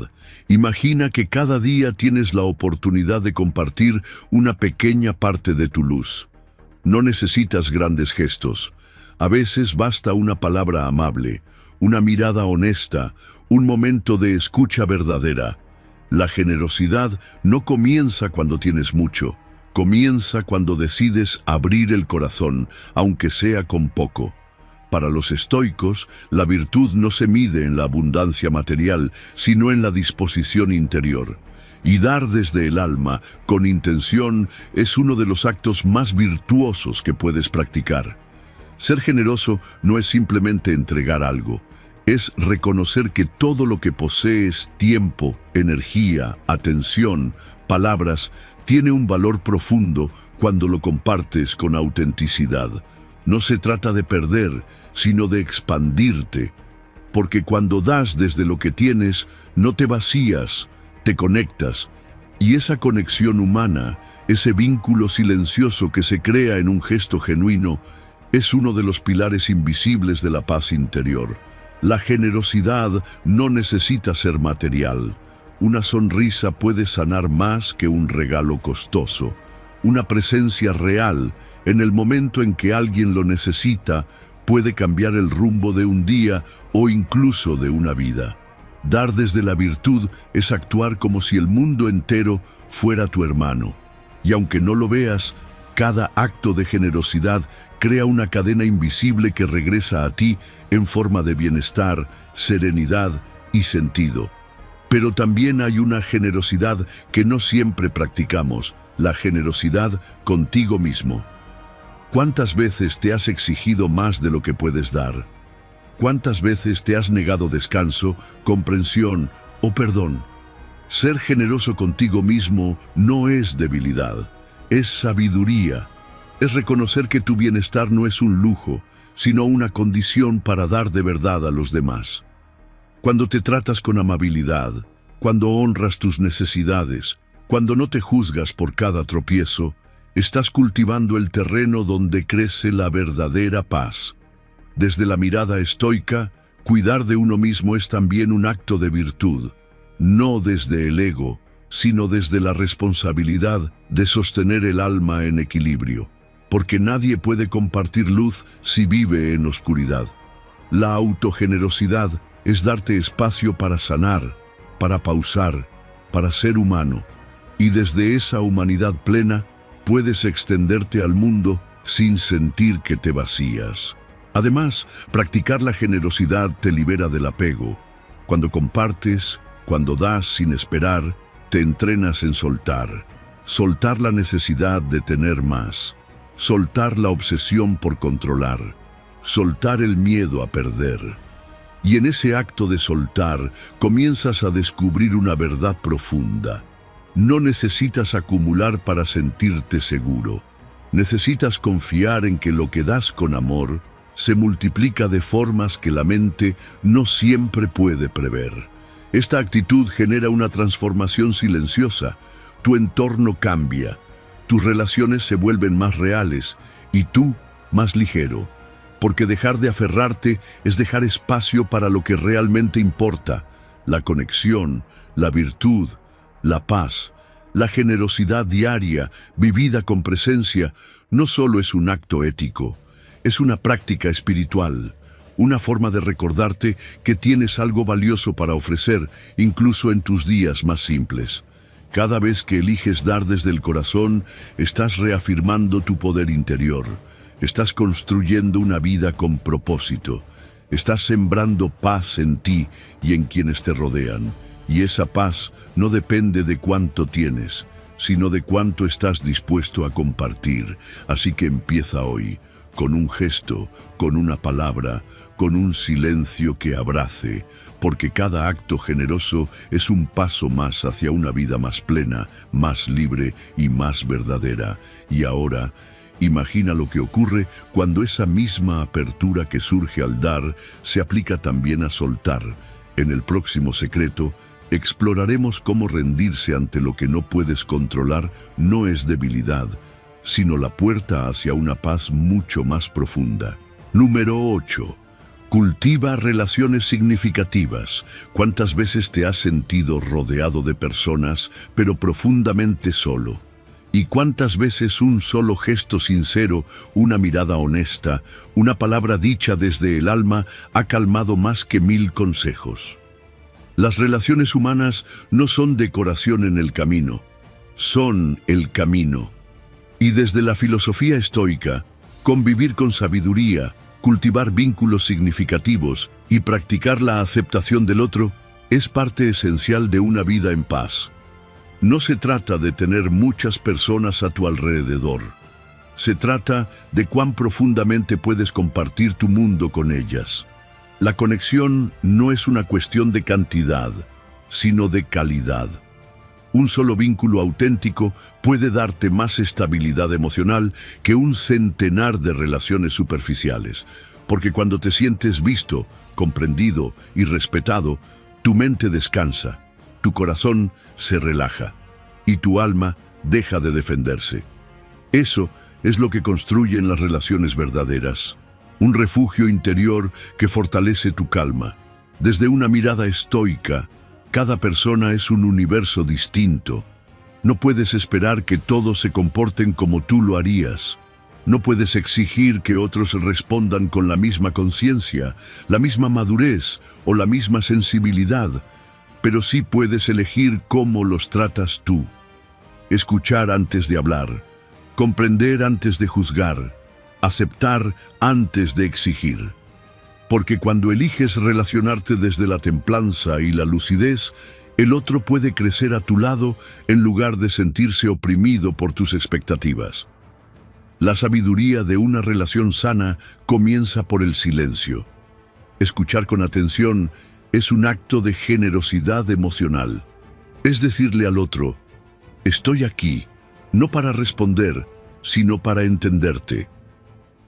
Imagina que cada día tienes la oportunidad de compartir una pequeña parte de tu luz. No necesitas grandes gestos. A veces basta una palabra amable, una mirada honesta, un momento de escucha verdadera. La generosidad no comienza cuando tienes mucho. Comienza cuando decides abrir el corazón, aunque sea con poco. Para los estoicos, la virtud no se mide en la abundancia material, sino en la disposición interior. Y dar desde el alma, con intención, es uno de los actos más virtuosos que puedes practicar. Ser generoso no es simplemente entregar algo, es reconocer que todo lo que posees, tiempo, energía, atención, palabras, tiene un valor profundo cuando lo compartes con autenticidad. No se trata de perder, sino de expandirte, porque cuando das desde lo que tienes, no te vacías, te conectas, y esa conexión humana, ese vínculo silencioso que se crea en un gesto genuino, es uno de los pilares invisibles de la paz interior. La generosidad no necesita ser material. Una sonrisa puede sanar más que un regalo costoso. Una presencia real, en el momento en que alguien lo necesita, puede cambiar el rumbo de un día o incluso de una vida. Dar desde la virtud es actuar como si el mundo entero fuera tu hermano. Y aunque no lo veas, cada acto de generosidad crea una cadena invisible que regresa a ti en forma de bienestar, serenidad y sentido. Pero también hay una generosidad que no siempre practicamos, la generosidad contigo mismo. ¿Cuántas veces te has exigido más de lo que puedes dar? ¿Cuántas veces te has negado descanso, comprensión o perdón? Ser generoso contigo mismo no es debilidad, es sabiduría. Es reconocer que tu bienestar no es un lujo, sino una condición para dar de verdad a los demás. Cuando te tratas con amabilidad, cuando honras tus necesidades, cuando no te juzgas por cada tropiezo, estás cultivando el terreno donde crece la verdadera paz. Desde la mirada estoica, cuidar de uno mismo es también un acto de virtud, no desde el ego, sino desde la responsabilidad de sostener el alma en equilibrio, porque nadie puede compartir luz si vive en oscuridad. La autogenerosidad es darte espacio para sanar, para pausar, para ser humano, y desde esa humanidad plena puedes extenderte al mundo sin sentir que te vacías. Además, practicar la generosidad te libera del apego. Cuando compartes, cuando das sin esperar, te entrenas en soltar. Soltar la necesidad de tener más. Soltar la obsesión por controlar. Soltar el miedo a perder. Y en ese acto de soltar, comienzas a descubrir una verdad profunda. No necesitas acumular para sentirte seguro. Necesitas confiar en que lo que das con amor se multiplica de formas que la mente no siempre puede prever. Esta actitud genera una transformación silenciosa. Tu entorno cambia, tus relaciones se vuelven más reales y tú más ligero. Porque dejar de aferrarte es dejar espacio para lo que realmente importa, la conexión, la virtud, la paz. La generosidad diaria, vivida con presencia, no solo es un acto ético, es una práctica espiritual, una forma de recordarte que tienes algo valioso para ofrecer, incluso en tus días más simples. Cada vez que eliges dar desde el corazón, estás reafirmando tu poder interior. Estás construyendo una vida con propósito. Estás sembrando paz en ti y en quienes te rodean. Y esa paz no depende de cuánto tienes, sino de cuánto estás dispuesto a compartir. Así que empieza hoy. con un gesto, con una palabra, con un silencio que abrace, porque cada acto generoso es un paso más hacia una vida más plena, más libre y más verdadera. Y ahora, imagina lo que ocurre cuando esa misma apertura que surge al dar se aplica también a soltar. En el próximo secreto, exploraremos cómo rendirse ante lo que no puedes controlar no es debilidad, sino la puerta hacia una paz mucho más profunda. Número 8. Cultiva relaciones significativas. ¿Cuántas veces te has sentido rodeado de personas, pero profundamente solo? ¿Y cuántas veces un solo gesto sincero, una mirada honesta, una palabra dicha desde el alma ha calmado más que 1000 consejos? Las relaciones humanas no son decoración en el camino, son el camino. Y desde la filosofía estoica, convivir con sabiduría, cultivar vínculos significativos y practicar la aceptación del otro es parte esencial de una vida en paz. No se trata de tener muchas personas a tu alrededor. Se trata de cuán profundamente puedes compartir tu mundo con ellas. La conexión no es una cuestión de cantidad, sino de calidad. Un solo vínculo auténtico puede darte más estabilidad emocional que un centenar de relaciones superficiales, porque cuando te sientes visto, comprendido y respetado, tu mente descansa, tu corazón se relaja y tu alma deja de defenderse. Eso es lo que construyen las relaciones verdaderas, un refugio interior que fortalece tu calma. Desde una mirada estoica, cada persona es un universo distinto. No puedes esperar que todos se comporten como tú lo harías. No puedes exigir que otros respondan con la misma conciencia, la misma madurez o la misma sensibilidad, pero sí puedes elegir cómo los tratas tú. Escuchar antes de hablar, comprender antes de juzgar, aceptar antes de exigir. Porque cuando eliges relacionarte desde la templanza y la lucidez, el otro puede crecer a tu lado en lugar de sentirse oprimido por tus expectativas. La sabiduría de una relación sana comienza por el silencio. Escuchar con atención es un acto de generosidad emocional. Es decirle al otro, estoy aquí, no para responder, sino para entenderte.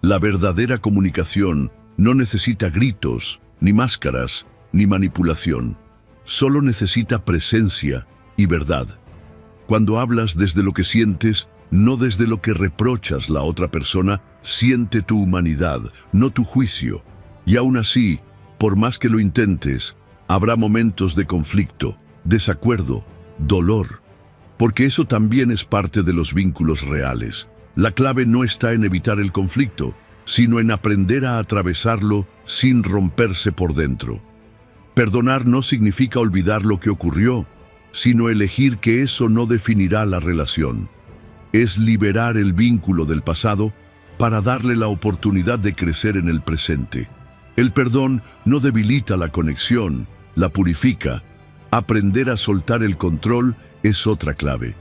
La verdadera comunicación no necesita gritos, ni máscaras, ni manipulación. Solo necesita presencia y verdad. Cuando hablas desde lo que sientes, no desde lo que reprochas la otra persona, siente tu humanidad, no tu juicio. Y aún así, por más que lo intentes, habrá momentos de conflicto, desacuerdo, dolor. Porque eso también es parte de los vínculos reales. La clave no está en evitar el conflicto, sino en aprender a atravesarlo sin romperse por dentro. Perdonar no significa olvidar lo que ocurrió, sino elegir que eso no definirá la relación. Es liberar el vínculo del pasado para darle la oportunidad de crecer en el presente. El perdón no debilita la conexión, la purifica. Aprender a soltar el control es otra clave.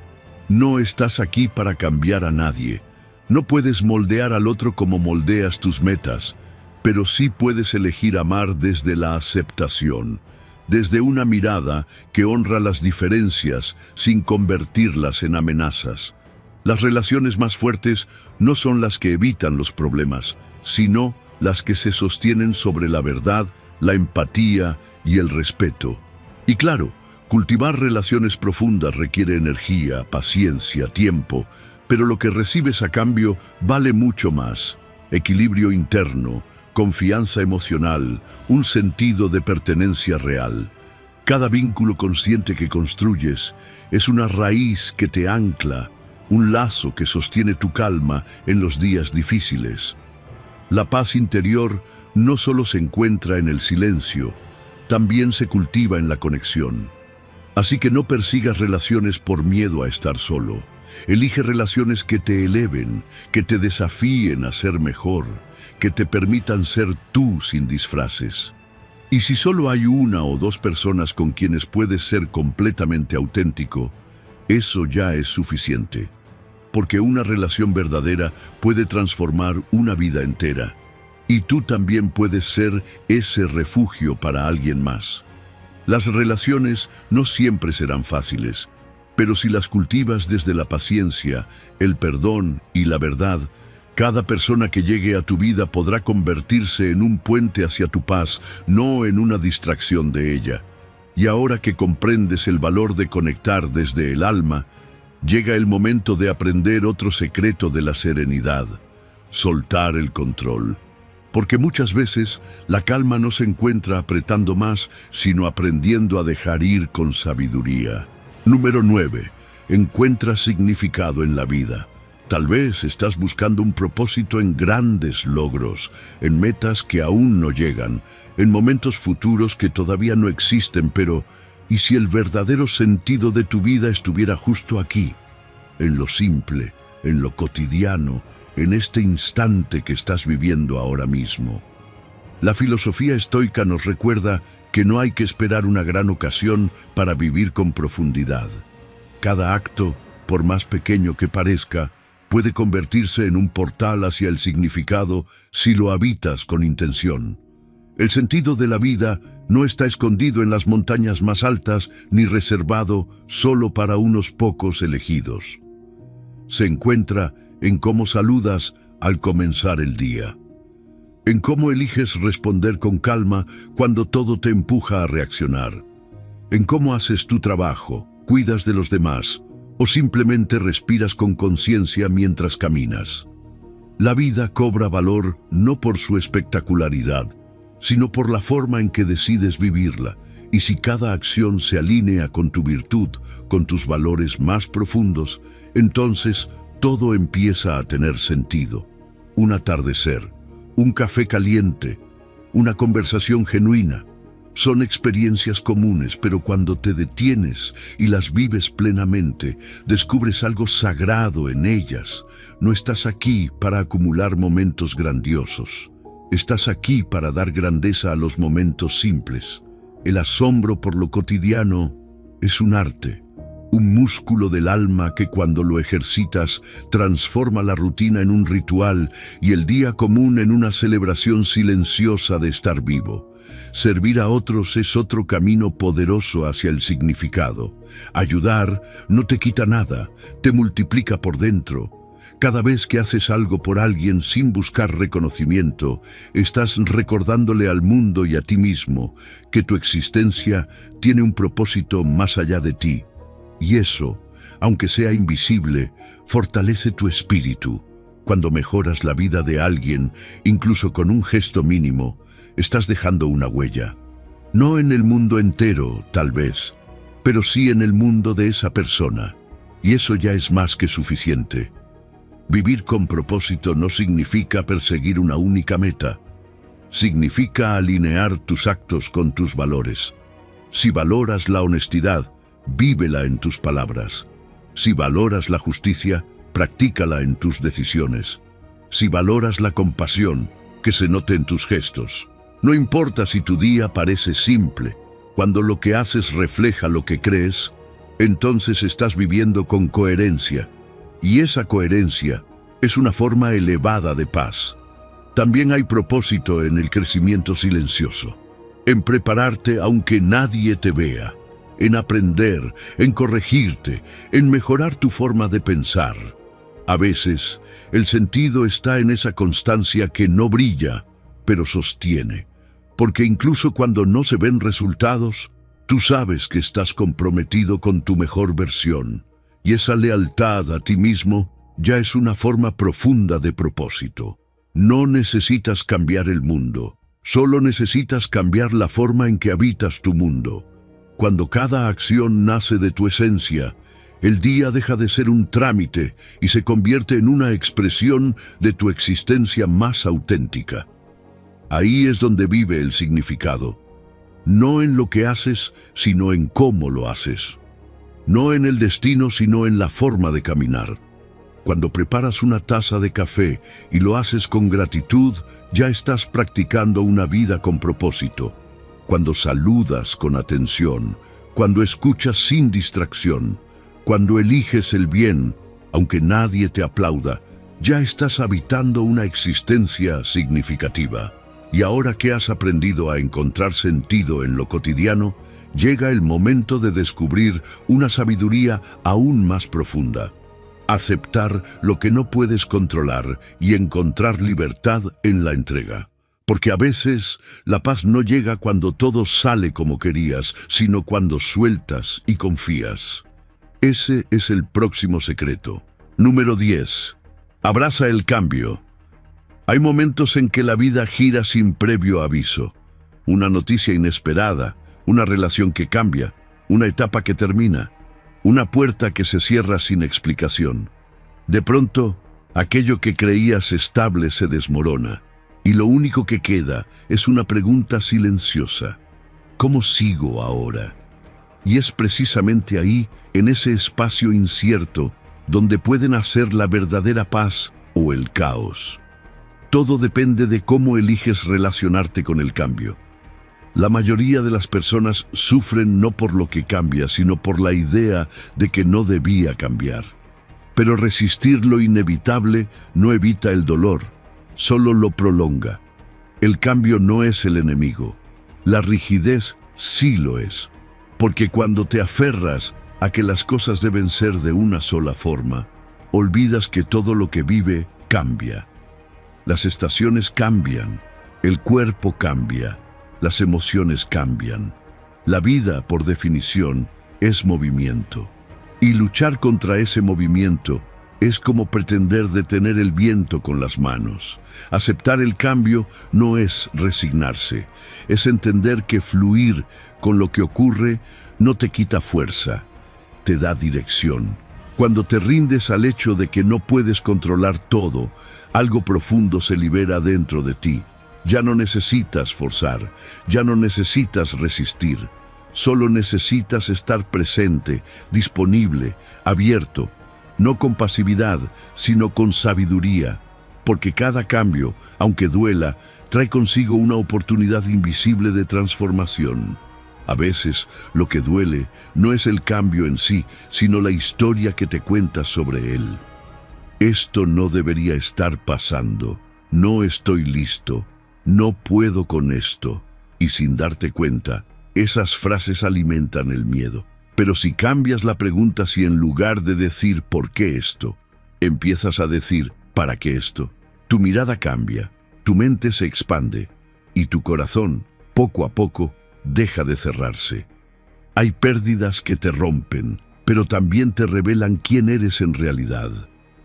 No estás aquí para cambiar a nadie. No puedes moldear al otro como moldeas tus metas, pero sí puedes elegir amar desde la aceptación, desde una mirada que honra las diferencias sin convertirlas en amenazas. Las relaciones más fuertes no son las que evitan los problemas, sino las que se sostienen sobre la verdad, la empatía y el respeto. Y claro, cultivar relaciones profundas requiere energía, paciencia, tiempo, pero lo que recibes a cambio vale mucho más. Equilibrio interno, confianza emocional, un sentido de pertenencia real. Cada vínculo consciente que construyes es una raíz que te ancla, un lazo que sostiene tu calma en los días difíciles. La paz interior no solo se encuentra en el silencio, también se cultiva en la conexión. Así que no persigas relaciones por miedo a estar solo. Elige relaciones que te eleven, que te desafíen a ser mejor, que te permitan ser tú sin disfraces. Y si solo hay una o dos personas con quienes puedes ser completamente auténtico, eso ya es suficiente. porque una relación verdadera puede transformar una vida entera. Y tú también puedes ser ese refugio para alguien más. Las relaciones no siempre serán fáciles, pero si las cultivas desde la paciencia, el perdón y la verdad, cada persona que llegue a tu vida podrá convertirse en un puente hacia tu paz, no en una distracción de ella. Y ahora que comprendes el valor de conectar desde el alma, llega el momento de aprender otro secreto de la serenidad: soltar el control. Porque muchas veces la calma no se encuentra apretando más, sino aprendiendo a dejar ir con sabiduría. Número 9. Encuentra significado en la vida. Tal vez estás buscando un propósito en grandes logros, en metas que aún no llegan, en momentos futuros que todavía no existen, pero ¿y si el verdadero sentido de tu vida estuviera justo aquí, en lo simple, en lo cotidiano, en este instante que estás viviendo ahora mismo? La filosofía estoica nos recuerda que no hay que esperar una gran ocasión para vivir con profundidad. Cada acto, por más pequeño que parezca, puede convertirse en un portal hacia el significado si lo habitas con intención. El sentido de la vida no está escondido en las montañas más altas ni reservado solo para unos pocos elegidos. Se encuentra en cómo saludas al comenzar el día, en cómo eliges responder con calma cuando todo te empuja a reaccionar, en cómo haces tu trabajo, cuidas de los demás o simplemente respiras con conciencia mientras caminas. La vida cobra valor no por su espectacularidad, sino por la forma en que decides vivirla, y si cada acción se alinea con tu virtud, con tus valores más profundos, entonces todo empieza a tener sentido. Un atardecer, un café caliente, una conversación genuina, son experiencias comunes, pero cuando te detienes y las vives plenamente, descubres algo sagrado en ellas. No estás aquí para acumular momentos grandiosos. Estás aquí para dar grandeza a los momentos simples. El asombro por lo cotidiano es un arte, un músculo del alma que cuando lo ejercitas transforma la rutina en un ritual y el día común en una celebración silenciosa de estar vivo. Servir a otros es otro camino poderoso hacia el significado. Ayudar no te quita nada, te multiplica por dentro. Cada vez que haces algo por alguien sin buscar reconocimiento, estás recordándole al mundo y a ti mismo que tu existencia tiene un propósito más allá de ti. Y eso, aunque sea invisible, fortalece tu espíritu. Cuando mejoras la vida de alguien, incluso con un gesto mínimo, estás dejando una huella. No en el mundo entero, tal vez, pero sí en el mundo de esa persona. Y eso ya es más que suficiente. Vivir con propósito no significa perseguir una única meta. Significa alinear tus actos con tus valores. Si valoras la honestidad, vívela en tus palabras. Si valoras la justicia, practícala en tus decisiones. Si valoras la compasión, que se note en tus gestos. No importa si tu día parece simple, cuando lo que haces refleja lo que crees, entonces estás viviendo con coherencia. Y esa coherencia es una forma elevada de paz. También hay propósito en el crecimiento silencioso, en prepararte aunque nadie te vea, en aprender, en corregirte, en mejorar tu forma de pensar. A veces, el sentido está en esa constancia que no brilla, pero sostiene. Porque incluso cuando no se ven resultados, tú sabes que estás comprometido con tu mejor versión. Y esa lealtad a ti mismo ya es una forma profunda de propósito. No necesitas cambiar el mundo, solo necesitas cambiar la forma en que habitas tu mundo. Cuando cada acción nace de tu esencia, el día deja de ser un trámite y se convierte en una expresión de tu existencia más auténtica. Ahí es donde vive el significado. No en lo que haces, sino en cómo lo haces. No en el destino, sino en la forma de caminar. Cuando preparas una taza de café y lo haces con gratitud, ya estás practicando una vida con propósito. Cuando saludas con atención, cuando escuchas sin distracción, cuando eliges el bien, Aunque nadie te aplauda, ya estás habitando una existencia significativa. Y ahora que has aprendido a encontrar sentido en lo cotidiano, llega el momento de descubrir una sabiduría aún más profunda. Aceptar lo que no puedes controlar y encontrar libertad en la entrega. Porque a veces la paz no llega cuando todo sale como querías, sino cuando sueltas y confías. Ese es el próximo secreto. Número 10. Abraza el cambio. Hay momentos en que la vida gira sin previo aviso. Una noticia inesperada, una relación que cambia, una etapa que termina, una puerta que se cierra sin explicación. De pronto, aquello que creías estable se desmorona, y lo único que queda es una pregunta silenciosa. ¿Cómo sigo ahora? Y es precisamente ahí, en ese espacio incierto, donde puede nacer la verdadera paz o el caos. Todo depende de cómo eliges relacionarte con el cambio. La mayoría de las personas sufren no por lo que cambia, sino por la idea de que no debía cambiar. Pero resistir lo inevitable no evita el dolor, solo lo prolonga. El cambio no es el enemigo. La rigidez sí lo es. Porque cuando te aferras a que las cosas deben ser de una sola forma, olvidas que todo lo que vive cambia. Las estaciones cambian, el cuerpo cambia, las emociones cambian. La vida, por definición, es movimiento. Y luchar contra ese movimiento es como pretender detener el viento con las manos. Aceptar el cambio no es resignarse, es entender que fluir con lo que ocurre no te quita fuerza, te da dirección. Cuando te rindes al hecho de que no puedes controlar todo, algo profundo se libera dentro de ti. Ya no necesitas forzar, ya no necesitas resistir. Solo necesitas estar presente, disponible, abierto, no con pasividad, sino con sabiduría, porque cada cambio, aunque duela, trae consigo una oportunidad invisible de transformación. A veces, lo que duele no es el cambio en sí, sino la historia que te cuentas sobre él. Esto no debería estar pasando, no estoy listo, no puedo con esto. Y sin darte cuenta, esas frases alimentan el miedo. Pero si cambias la pregunta, si en lugar de decir ¿por qué esto?, empiezas a decir ¿para qué esto?, tu mirada cambia, tu mente se expande y tu corazón, poco a poco, deja de cerrarse. Hay pérdidas que te rompen, pero también te revelan quién eres en realidad.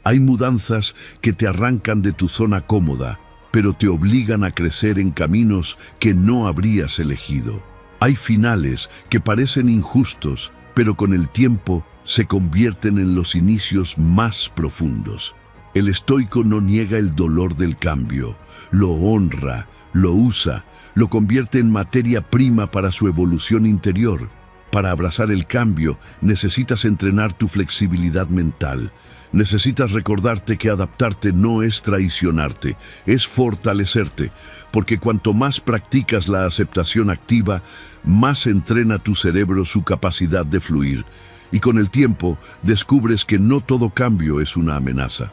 Hay mudanzas que te arrancan de tu zona cómoda, pero te obligan a crecer en caminos que no habrías elegido. Hay finales que parecen injustos, pero con el tiempo se convierten en los inicios más profundos. El estoico no niega el dolor del cambio, lo honra, lo usa, lo convierte en materia prima para su evolución interior. Para abrazar el cambio, necesitas entrenar tu flexibilidad mental. Necesitas recordarte que adaptarte no es traicionarte, es fortalecerte, porque cuanto más practicas la aceptación activa, más entrena tu cerebro su capacidad de fluir, y con el tiempo descubres que no todo cambio es una amenaza.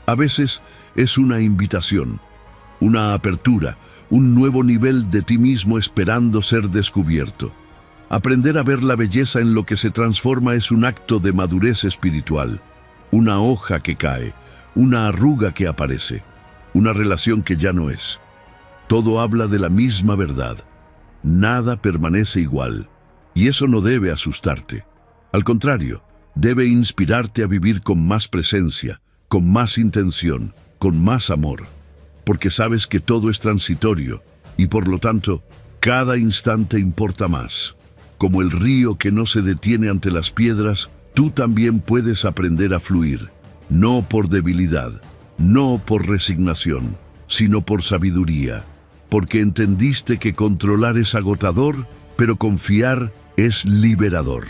A veces es una invitación, una apertura, un nuevo nivel de ti mismo esperando ser descubierto. Aprender a ver la belleza en lo que se transforma es un acto de madurez espiritual. Una hoja que cae, una arruga que aparece, una relación que ya no es. Todo habla de la misma verdad. Nada permanece igual, y eso no debe asustarte. Al contrario, debe inspirarte a vivir con más presencia, con más intención, con más amor, porque sabes que todo es transitorio, y por lo tanto, cada instante importa más. Como el río que no se detiene ante las piedras, tú también puedes aprender a fluir, no por debilidad, no por resignación, sino por sabiduría, porque entendiste que controlar es agotador, pero confiar es liberador.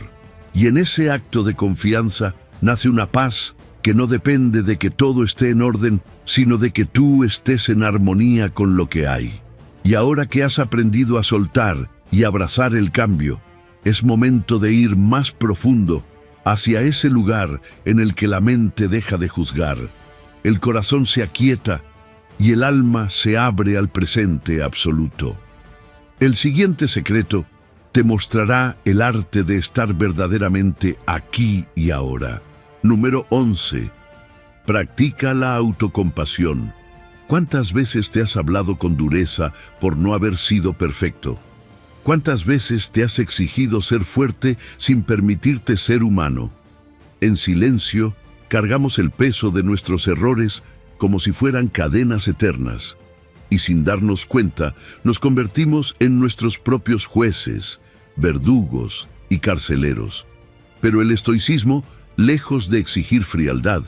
Y en ese acto de confianza nace una paz que no depende de que todo esté en orden, sino de que tú estés en armonía con lo que hay. Y ahora que has aprendido a soltar y abrazar el cambio, es momento de ir más profundo hacia ese lugar en el que la mente deja de juzgar, el corazón se aquieta y el alma se abre al presente absoluto. El siguiente secreto te mostrará el arte de estar verdaderamente aquí y ahora. Número 11. Practica la autocompasión. ¿Cuántas veces te has hablado con dureza por no haber sido perfecto? ¿Cuántas veces te has exigido ser fuerte sin permitirte ser humano? En silencio, cargamos el peso de nuestros errores como si fueran cadenas eternas. Y sin darnos cuenta, nos convertimos en nuestros propios jueces, verdugos y carceleros. Pero el estoicismo, lejos de exigir frialdad,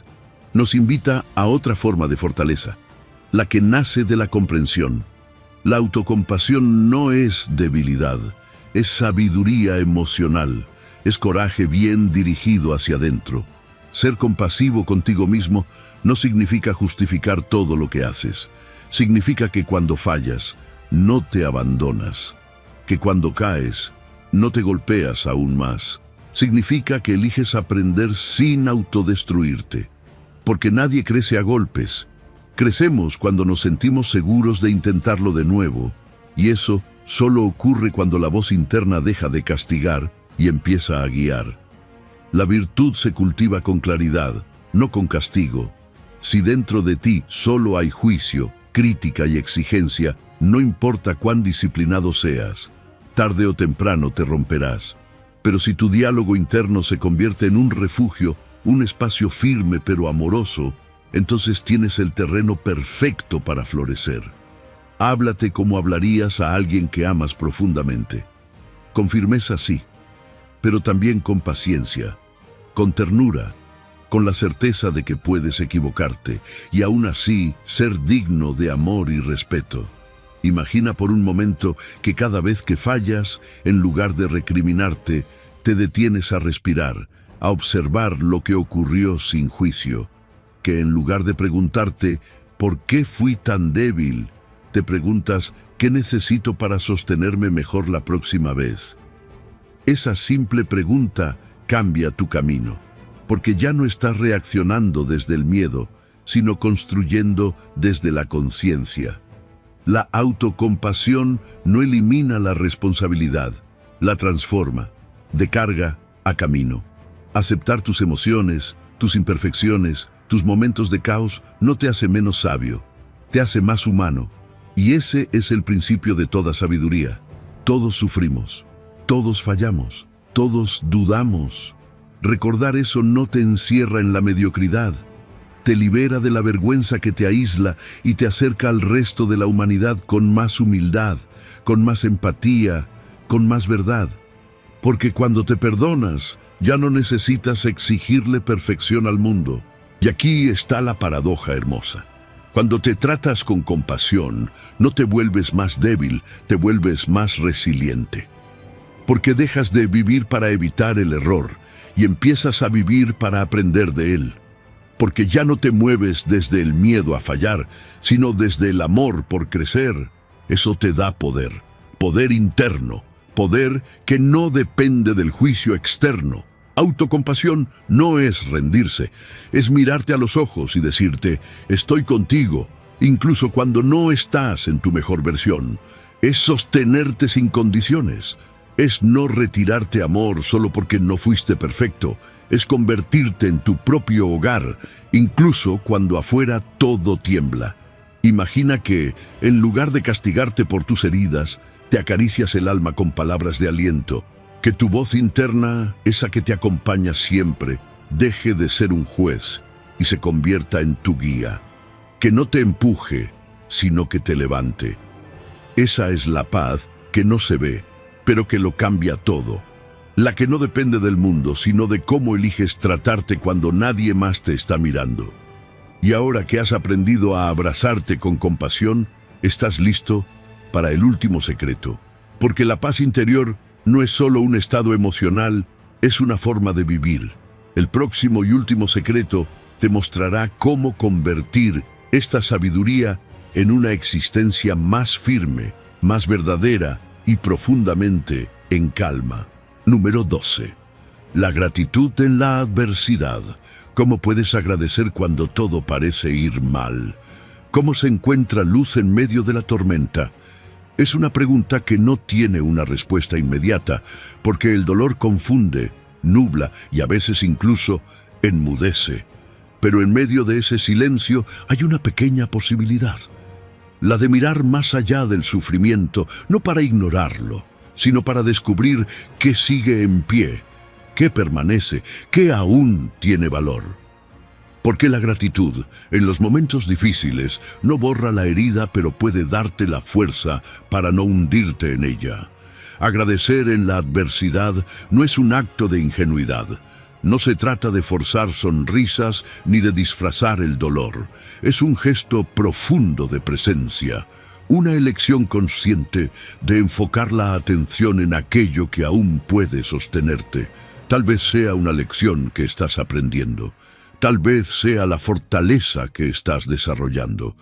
nos invita a otra forma de fortaleza, la que nace de la comprensión. La autocompasión no es debilidad, es sabiduría emocional, es coraje bien dirigido hacia adentro. Ser compasivo contigo mismo no significa justificar todo lo que haces. Significa que cuando fallas, no te abandonas. Que cuando caes, no te golpeas aún más. Significa que eliges aprender sin autodestruirte. Porque nadie crece a golpes. Crecemos cuando nos sentimos seguros de intentarlo de nuevo, y eso solo ocurre cuando la voz interna deja de castigar y empieza a guiar. La virtud se cultiva con claridad, no con castigo. Si dentro de ti solo hay juicio, crítica y exigencia, no importa cuán disciplinado seas, tarde o temprano te romperás. Pero si tu diálogo interno se convierte en un refugio, un espacio firme pero amoroso, entonces tienes el terreno perfecto para florecer. Háblate como hablarías a alguien que amas profundamente. Con firmeza sí, pero también con paciencia, con ternura, con la certeza de que puedes equivocarte y aún así ser digno de amor y respeto. Imagina por un momento que cada vez que fallas, en lugar de recriminarte, te detienes a respirar, a observar lo que ocurrió sin juicio. Que en lugar de preguntarte ¿por qué fui tan débil?, te preguntas ¿qué necesito para sostenerme mejor la próxima vez? Esa simple pregunta cambia tu camino, porque ya no estás reaccionando desde el miedo, sino construyendo desde la conciencia. La autocompasión no elimina la responsabilidad, la transforma, de carga a camino. Aceptar tus emociones, tus imperfecciones, tus momentos de caos no te hace menos sabio, te hace más humano. Y ese es el principio de toda sabiduría. Todos sufrimos, todos fallamos, todos dudamos. Recordar eso no te encierra en la mediocridad, te libera de la vergüenza que te aísla y te acerca al resto de la humanidad con más humildad, con más empatía, con más verdad. Porque cuando te perdonas, ya no necesitas exigirle perfección al mundo. Y aquí está la paradoja hermosa. Cuando te tratas con compasión, no te vuelves más débil, te vuelves más resiliente. Porque dejas de vivir para evitar el error y empiezas a vivir para aprender de él. Porque ya no te mueves desde el miedo a fallar, sino desde el amor por crecer. Eso te da poder, poder interno, poder que no depende del juicio externo. Autocompasión no es rendirse, es mirarte a los ojos y decirte, estoy contigo, incluso cuando no estás en tu mejor versión. Es sostenerte sin condiciones, es no retirarte amor solo porque no fuiste perfecto, es convertirte en tu propio hogar, incluso cuando afuera todo tiembla. Imagina que, en lugar de castigarte por tus heridas, te acaricias el alma con palabras de aliento. Que tu voz interna, esa que te acompaña siempre, deje de ser un juez y se convierta en tu guía. Que no te empuje, sino que te levante. Esa es la paz que no se ve, pero que lo cambia todo. La que no depende del mundo, sino de cómo eliges tratarte cuando nadie más te está mirando. Y ahora que has aprendido a abrazarte con compasión, estás listo para el último secreto. Porque la paz interior no es solo un estado emocional, es una forma de vivir. El próximo y último secreto te mostrará cómo convertir esta sabiduría en una existencia más firme, más verdadera y profundamente en calma. Número 12. La gratitud en la adversidad. ¿Cómo puedes agradecer cuando todo parece ir mal? ¿Cómo se encuentra luz en medio de la tormenta? Es una pregunta que no tiene una respuesta inmediata, porque el dolor confunde, nubla y a veces incluso enmudece. Pero en medio de ese silencio hay una pequeña posibilidad, la de mirar más allá del sufrimiento, no para ignorarlo, sino para descubrir qué sigue en pie, qué permanece, qué aún tiene valor. Porque la gratitud, en los momentos difíciles, no borra la herida, pero puede darte la fuerza para no hundirte en ella. Agradecer en la adversidad no es un acto de ingenuidad. No se trata de forzar sonrisas ni de disfrazar el dolor. Es un gesto profundo de presencia, una elección consciente de enfocar la atención en aquello que aún puede sostenerte. Tal vez sea una lección que estás aprendiendo. Tal vez sea la fortaleza que estás desarrollando.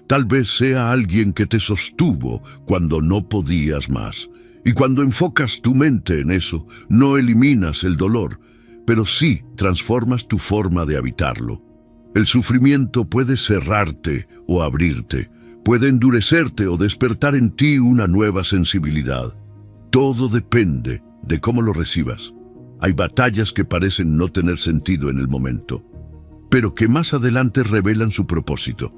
Tal vez sea alguien que te sostuvo cuando no podías más. Y cuando enfocas tu mente en eso, no eliminas el dolor, pero sí transformas tu forma de habitarlo. El sufrimiento puede cerrarte o abrirte, puede endurecerte o despertar en ti una nueva sensibilidad. Todo depende de cómo lo recibas. Hay batallas que parecen no tener sentido en el momento, pero que más adelante revelan su propósito.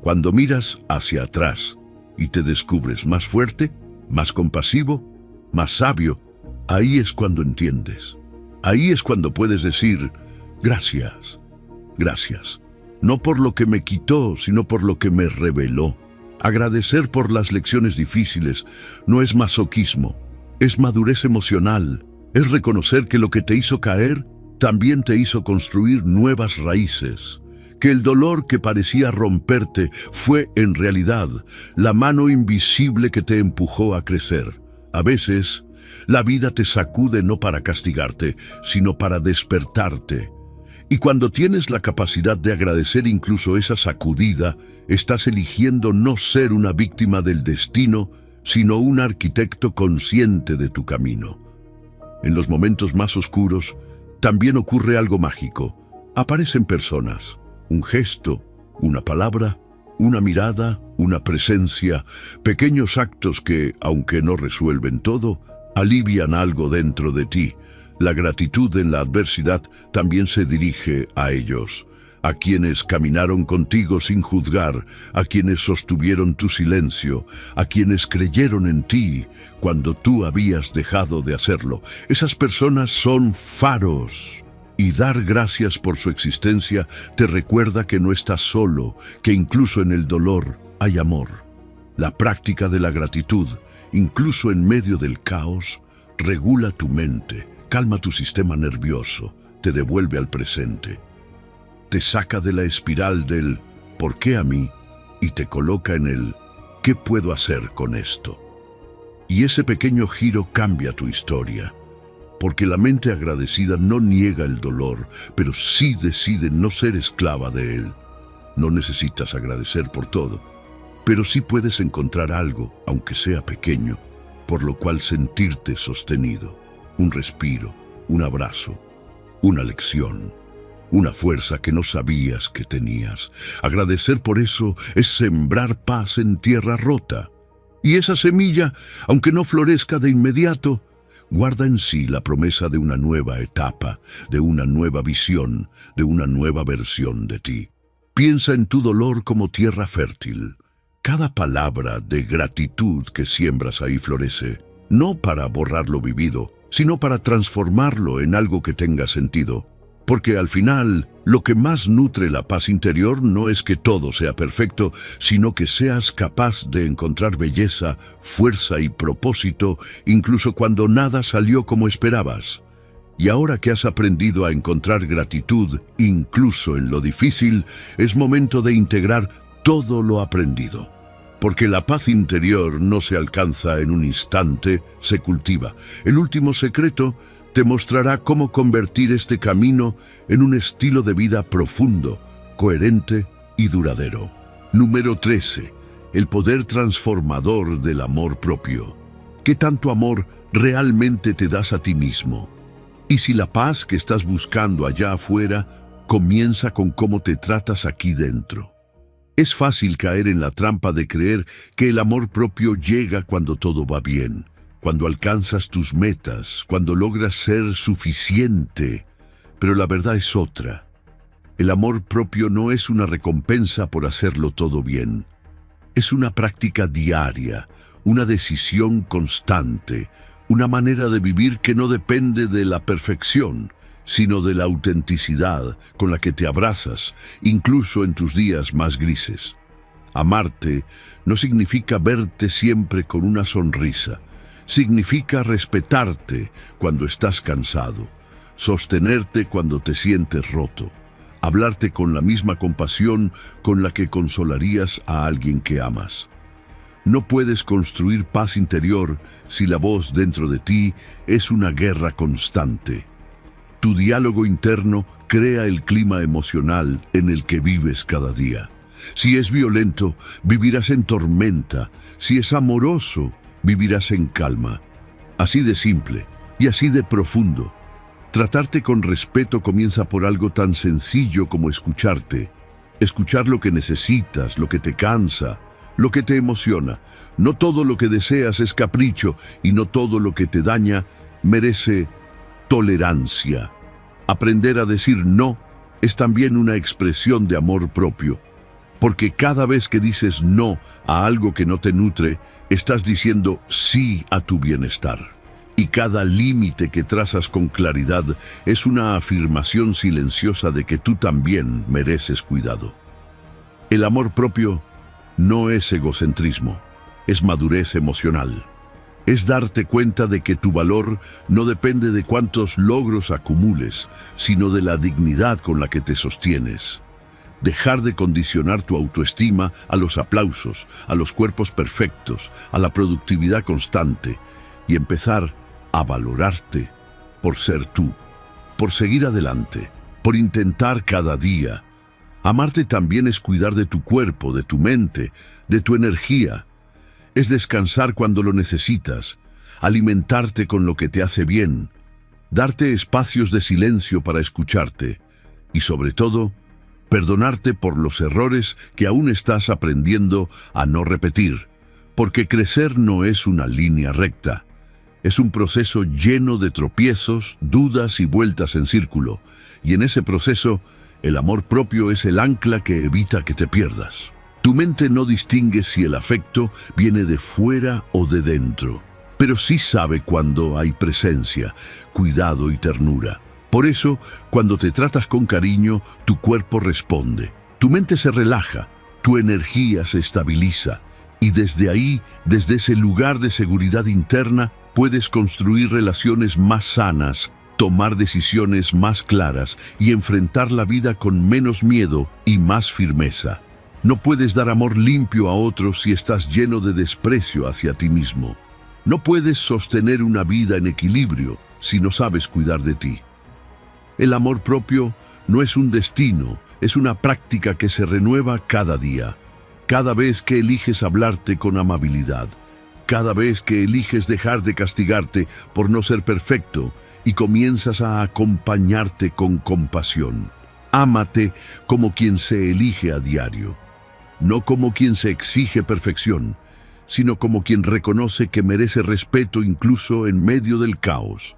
Cuando miras hacia atrás y te descubres más fuerte, más compasivo, más sabio, ahí es cuando entiendes. Ahí es cuando puedes decir, gracias, gracias. No por lo que me quitó, sino por lo que me reveló. Agradecer por las lecciones difíciles no es masoquismo, es madurez emocional. Es reconocer que lo que te hizo caer también te hizo construir nuevas raíces, que el dolor que parecía romperte fue en realidad la mano invisible que te empujó a crecer. A veces, la vida te sacude no para castigarte, sino para despertarte. Y cuando tienes la capacidad de agradecer incluso esa sacudida, estás eligiendo no ser una víctima del destino, sino un arquitecto consciente de tu camino. En los momentos más oscuros, también ocurre algo mágico. Aparecen personas, un gesto, una palabra, una mirada, una presencia, pequeños actos que, aunque no resuelven todo, alivian algo dentro de ti. La gratitud en la adversidad también se dirige a ellos, a quienes caminaron contigo sin juzgar, a quienes sostuvieron tu silencio, a quienes creyeron en ti cuando tú habías dejado de hacerlo. Esas personas son faros. Y dar gracias por su existencia te recuerda que no estás solo, que incluso en el dolor hay amor. La práctica de la gratitud, incluso en medio del caos, regula tu mente, calma tu sistema nervioso, te devuelve al presente. Te saca de la espiral del ¿por qué a mí? Y te coloca en el ¿qué puedo hacer con esto? Y ese pequeño giro cambia tu historia, porque la mente agradecida no niega el dolor, pero sí decide no ser esclava de él. No necesitas agradecer por todo, pero sí puedes encontrar algo, aunque sea pequeño, por lo cual sentirte sostenido. Un respiro, un abrazo, una lección. Una fuerza que no sabías que tenías. Agradecer por eso es sembrar paz en tierra rota. Y esa semilla, aunque no florezca de inmediato, guarda en sí la promesa de una nueva etapa, de una nueva visión, de una nueva versión de ti. Piensa en tu dolor como tierra fértil. Cada palabra de gratitud que siembras ahí florece, no para borrar lo vivido, sino para transformarlo en algo que tenga sentido. Porque al final, lo que más nutre la paz interior no es que todo sea perfecto, sino que seas capaz de encontrar belleza, fuerza y propósito, incluso cuando nada salió como esperabas. Y ahora que has aprendido a encontrar gratitud, incluso en lo difícil, es momento de integrar todo lo aprendido. Porque la paz interior no se alcanza en un instante, se cultiva. El último secreto te mostrará cómo convertir este camino en un estilo de vida profundo, coherente y duradero. Número 13. El poder transformador del amor propio. ¿Qué tanto amor realmente te das a ti mismo? Y si la paz que estás buscando allá afuera comienza con cómo te tratas aquí dentro. Es fácil caer en la trampa de creer que el amor propio llega cuando todo va bien, cuando alcanzas tus metas, cuando logras ser suficiente. Pero la verdad es otra. El amor propio no es una recompensa por hacerlo todo bien. Es una práctica diaria, una decisión constante, una manera de vivir que no depende de la perfección, sino de la autenticidad con la que te abrazas, incluso en tus días más grises. Amarte no significa verte siempre con una sonrisa. Significa respetarte cuando estás cansado, sostenerte cuando te sientes roto, hablarte con la misma compasión con la que consolarías a alguien que amas. No puedes construir paz interior si la voz dentro de ti es una guerra constante. Tu diálogo interno crea el clima emocional en el que vives cada día. Si es violento, vivirás en tormenta. Si es amoroso, vivirás en calma. Así de simple y así de profundo. Tratarte con respeto comienza por algo tan sencillo como escucharte. Escuchar lo que necesitas, lo que te cansa, lo que te emociona. No todo lo que deseas es capricho y no todo lo que te daña merece tolerancia. Aprender a decir no es también una expresión de amor propio, porque cada vez que dices no a algo que no te nutre, estás diciendo sí a tu bienestar. Y cada límite que trazas con claridad es una afirmación silenciosa de que tú también mereces cuidado. El amor propio no es egocentrismo, es madurez emocional. Es darte cuenta de que tu valor no depende de cuántos logros acumules, sino de la dignidad con la que te sostienes. Dejar de condicionar tu autoestima a los aplausos, a los cuerpos perfectos, a la productividad constante, y empezar a valorarte por ser tú, por seguir adelante, por intentar cada día. Amarte también es cuidar de tu cuerpo, de tu mente, de tu energía. Es descansar cuando lo necesitas, alimentarte con lo que te hace bien, darte espacios de silencio para escucharte y, sobre todo, perdonarte por los errores que aún estás aprendiendo a no repetir, porque crecer no es una línea recta. Es un proceso lleno de tropiezos, dudas y vueltas en círculo, y en ese proceso, el amor propio es el ancla que evita que te pierdas. Tu mente no distingue si el afecto viene de fuera o de dentro, pero sí sabe cuando hay presencia, cuidado y ternura. Por eso, cuando te tratas con cariño, tu cuerpo responde, tu mente se relaja, tu energía se estabiliza, y desde ahí, desde ese lugar de seguridad interna, puedes construir relaciones más sanas, tomar decisiones más claras y enfrentar la vida con menos miedo y más firmeza. No puedes dar amor limpio a otros si estás lleno de desprecio hacia ti mismo. No puedes sostener una vida en equilibrio si no sabes cuidar de ti. El amor propio no es un destino, es una práctica que se renueva cada día. Cada vez que eliges hablarte con amabilidad, cada vez que eliges dejar de castigarte por no ser perfecto y comienzas a acompañarte con compasión. Ámate como quien se elige a diario, no como quien se exige perfección, sino como quien reconoce que merece respeto incluso en medio del caos.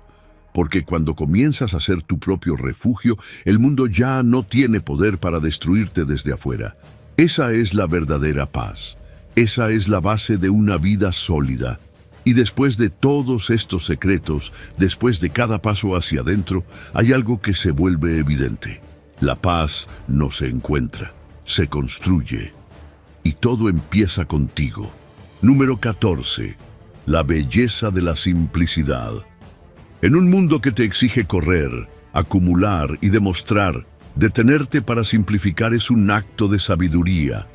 Porque cuando comienzas a ser tu propio refugio, el mundo ya no tiene poder para destruirte desde afuera. Esa es la verdadera paz. Esa es la base de una vida sólida. Y después de todos estos secretos, después de cada paso hacia adentro, hay algo que se vuelve evidente. La paz no se encuentra, se construye. Y todo empieza contigo. Número 14. La belleza de la simplicidad. En un mundo que te exige correr, acumular y demostrar, detenerte para simplificar es un acto de sabiduría.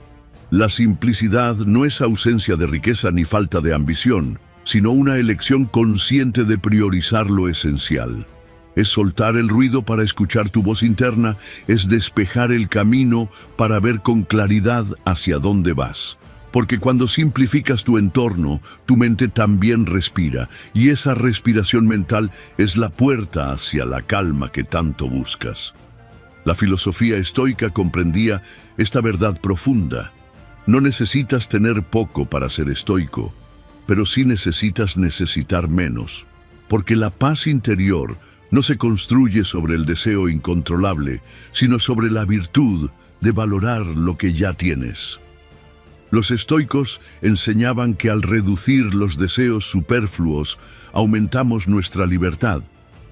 La simplicidad no es ausencia de riqueza ni falta de ambición, sino una elección consciente de priorizar lo esencial. Es soltar el ruido para escuchar tu voz interna, es despejar el camino para ver con claridad hacia dónde vas. Porque cuando simplificas tu entorno, tu mente también respira, y esa respiración mental es la puerta hacia la calma que tanto buscas. La filosofía estoica comprendía esta verdad profunda. No necesitas tener poco para ser estoico, pero sí necesitar menos, porque la paz interior no se construye sobre el deseo incontrolable, sino sobre la virtud de valorar lo que ya tienes. Los estoicos enseñaban que al reducir los deseos superfluos, aumentamos nuestra libertad,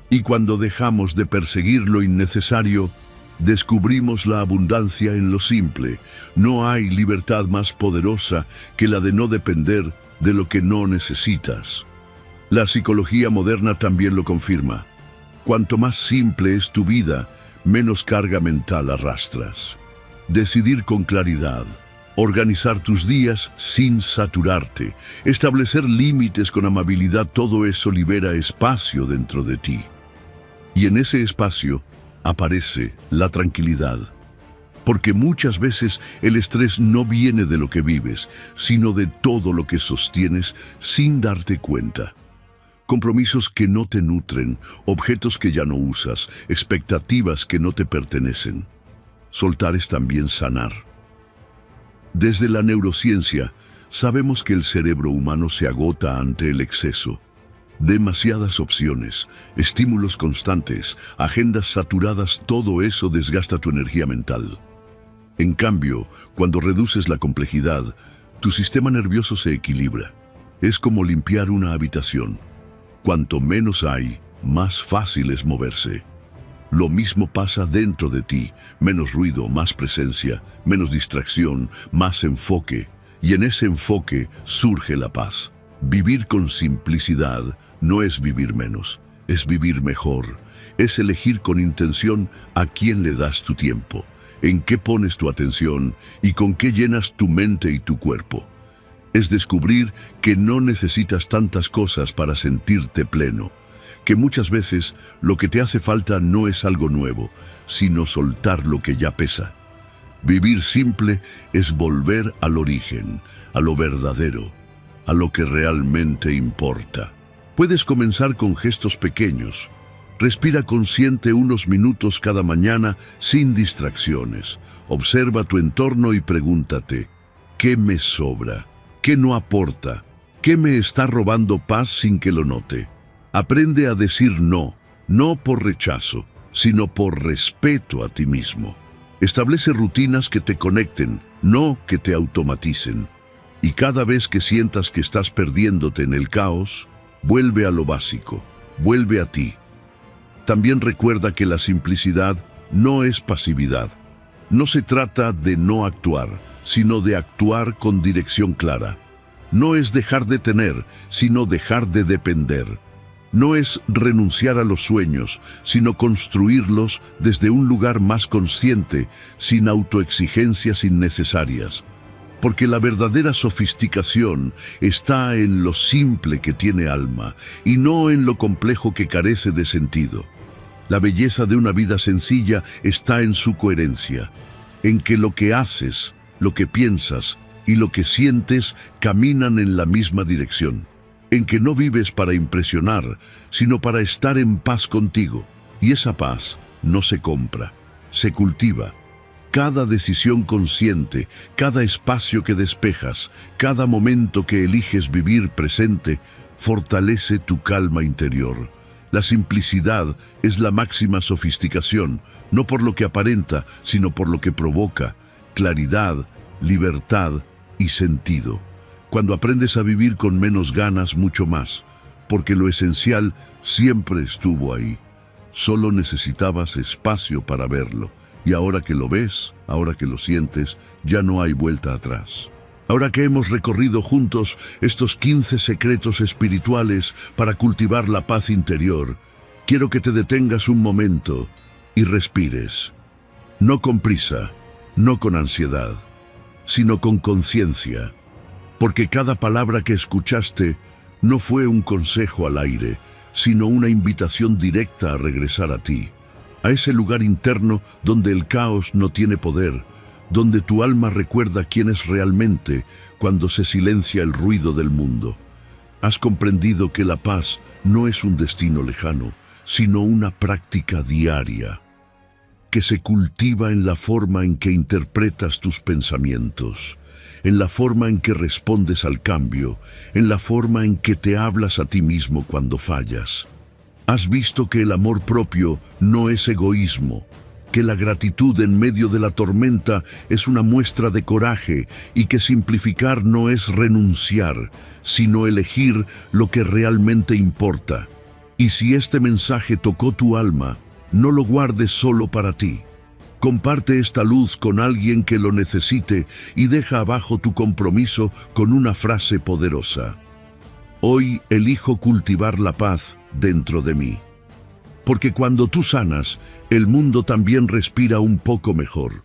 y cuando dejamos de perseguir lo innecesario, descubrimos la abundancia en lo simple. No hay libertad más poderosa que la de no depender de lo que no necesitas. La psicología moderna también lo confirma. Cuanto más simple es tu vida, menos carga mental arrastras. Decidir con claridad, organizar tus días sin saturarte, establecer límites con amabilidad, todo eso libera espacio dentro de ti. Y en ese espacio aparece la tranquilidad. Porque muchas veces el estrés no viene de lo que vives, sino de todo lo que sostienes sin darte cuenta. Compromisos que no te nutren, objetos que ya no usas, expectativas que no te pertenecen. Soltar es también sanar. Desde la neurociencia, sabemos que el cerebro humano se agota ante el exceso. Demasiadas opciones, estímulos constantes, agendas saturadas, todo eso desgasta tu energía mental. En cambio, cuando reduces la complejidad, tu sistema nervioso se equilibra. Es como limpiar una habitación. Cuanto menos hay, más fácil es moverse. Lo mismo pasa dentro de ti, menos ruido, más presencia, menos distracción, más enfoque, y en ese enfoque surge la paz. Vivir con simplicidad no es vivir menos, es vivir mejor, es elegir con intención a quién le das tu tiempo, en qué pones tu atención y con qué llenas tu mente y tu cuerpo. Es descubrir que no necesitas tantas cosas para sentirte pleno, que muchas veces lo que te hace falta no es algo nuevo, sino soltar lo que ya pesa. Vivir simple es volver al origen, a lo verdadero, a lo que realmente importa. Puedes comenzar con gestos pequeños. Respira consciente unos minutos cada mañana sin distracciones. Observa tu entorno y pregúntate, ¿qué me sobra? ¿Qué no aporta? ¿Qué me está robando paz sin que lo note? Aprende a decir no, no por rechazo, sino por respeto a ti mismo. Establece rutinas que te conecten, no que te automaticen. Y cada vez que sientas que estás perdiéndote en el caos, vuelve a lo básico, vuelve a ti. También recuerda que la simplicidad no es pasividad. No se trata de no actuar, sino de actuar con dirección clara. No es dejar de tener, sino dejar de depender. No es renunciar a los sueños, sino construirlos desde un lugar más consciente, sin autoexigencias innecesarias. Porque la verdadera sofisticación está en lo simple que tiene alma, y no en lo complejo que carece de sentido. La belleza de una vida sencilla está en su coherencia, en que lo que haces, lo que piensas y lo que sientes caminan en la misma dirección. En que no vives para impresionar, sino para estar en paz contigo. Y esa paz no se compra, se cultiva. Cada decisión consciente, cada espacio que despejas, cada momento que eliges vivir presente, fortalece tu calma interior. La simplicidad es la máxima sofisticación, no por lo que aparenta, sino por lo que provoca, claridad, libertad y sentido. Cuando aprendes a vivir con menos ganas, mucho más, porque lo esencial siempre estuvo ahí. Solo necesitabas espacio para verlo, y ahora que lo ves, ahora que lo sientes, ya no hay vuelta atrás. Ahora que hemos recorrido juntos estos 15 secretos espirituales para cultivar la paz interior, quiero que te detengas un momento y respires. No con prisa, no con ansiedad, sino con conciencia. Porque cada palabra que escuchaste no fue un consejo al aire, sino una invitación directa a regresar a ti, a ese lugar interno donde el caos no tiene poder, donde tu alma recuerda quién es realmente cuando se silencia el ruido del mundo. Has comprendido que la paz no es un destino lejano, sino una práctica diaria, que se cultiva en la forma en que interpretas tus pensamientos, en la forma en que respondes al cambio, en la forma en que te hablas a ti mismo cuando fallas. Has visto que el amor propio no es egoísmo, que la gratitud en medio de la tormenta es una muestra de coraje y que simplificar no es renunciar, sino elegir lo que realmente importa. Y si este mensaje tocó tu alma, no lo guardes solo para ti. Comparte esta luz con alguien que lo necesite y deja abajo tu compromiso con una frase poderosa. Hoy elijo cultivar la paz dentro de mí. Porque cuando tú sanas, el mundo también respira un poco mejor.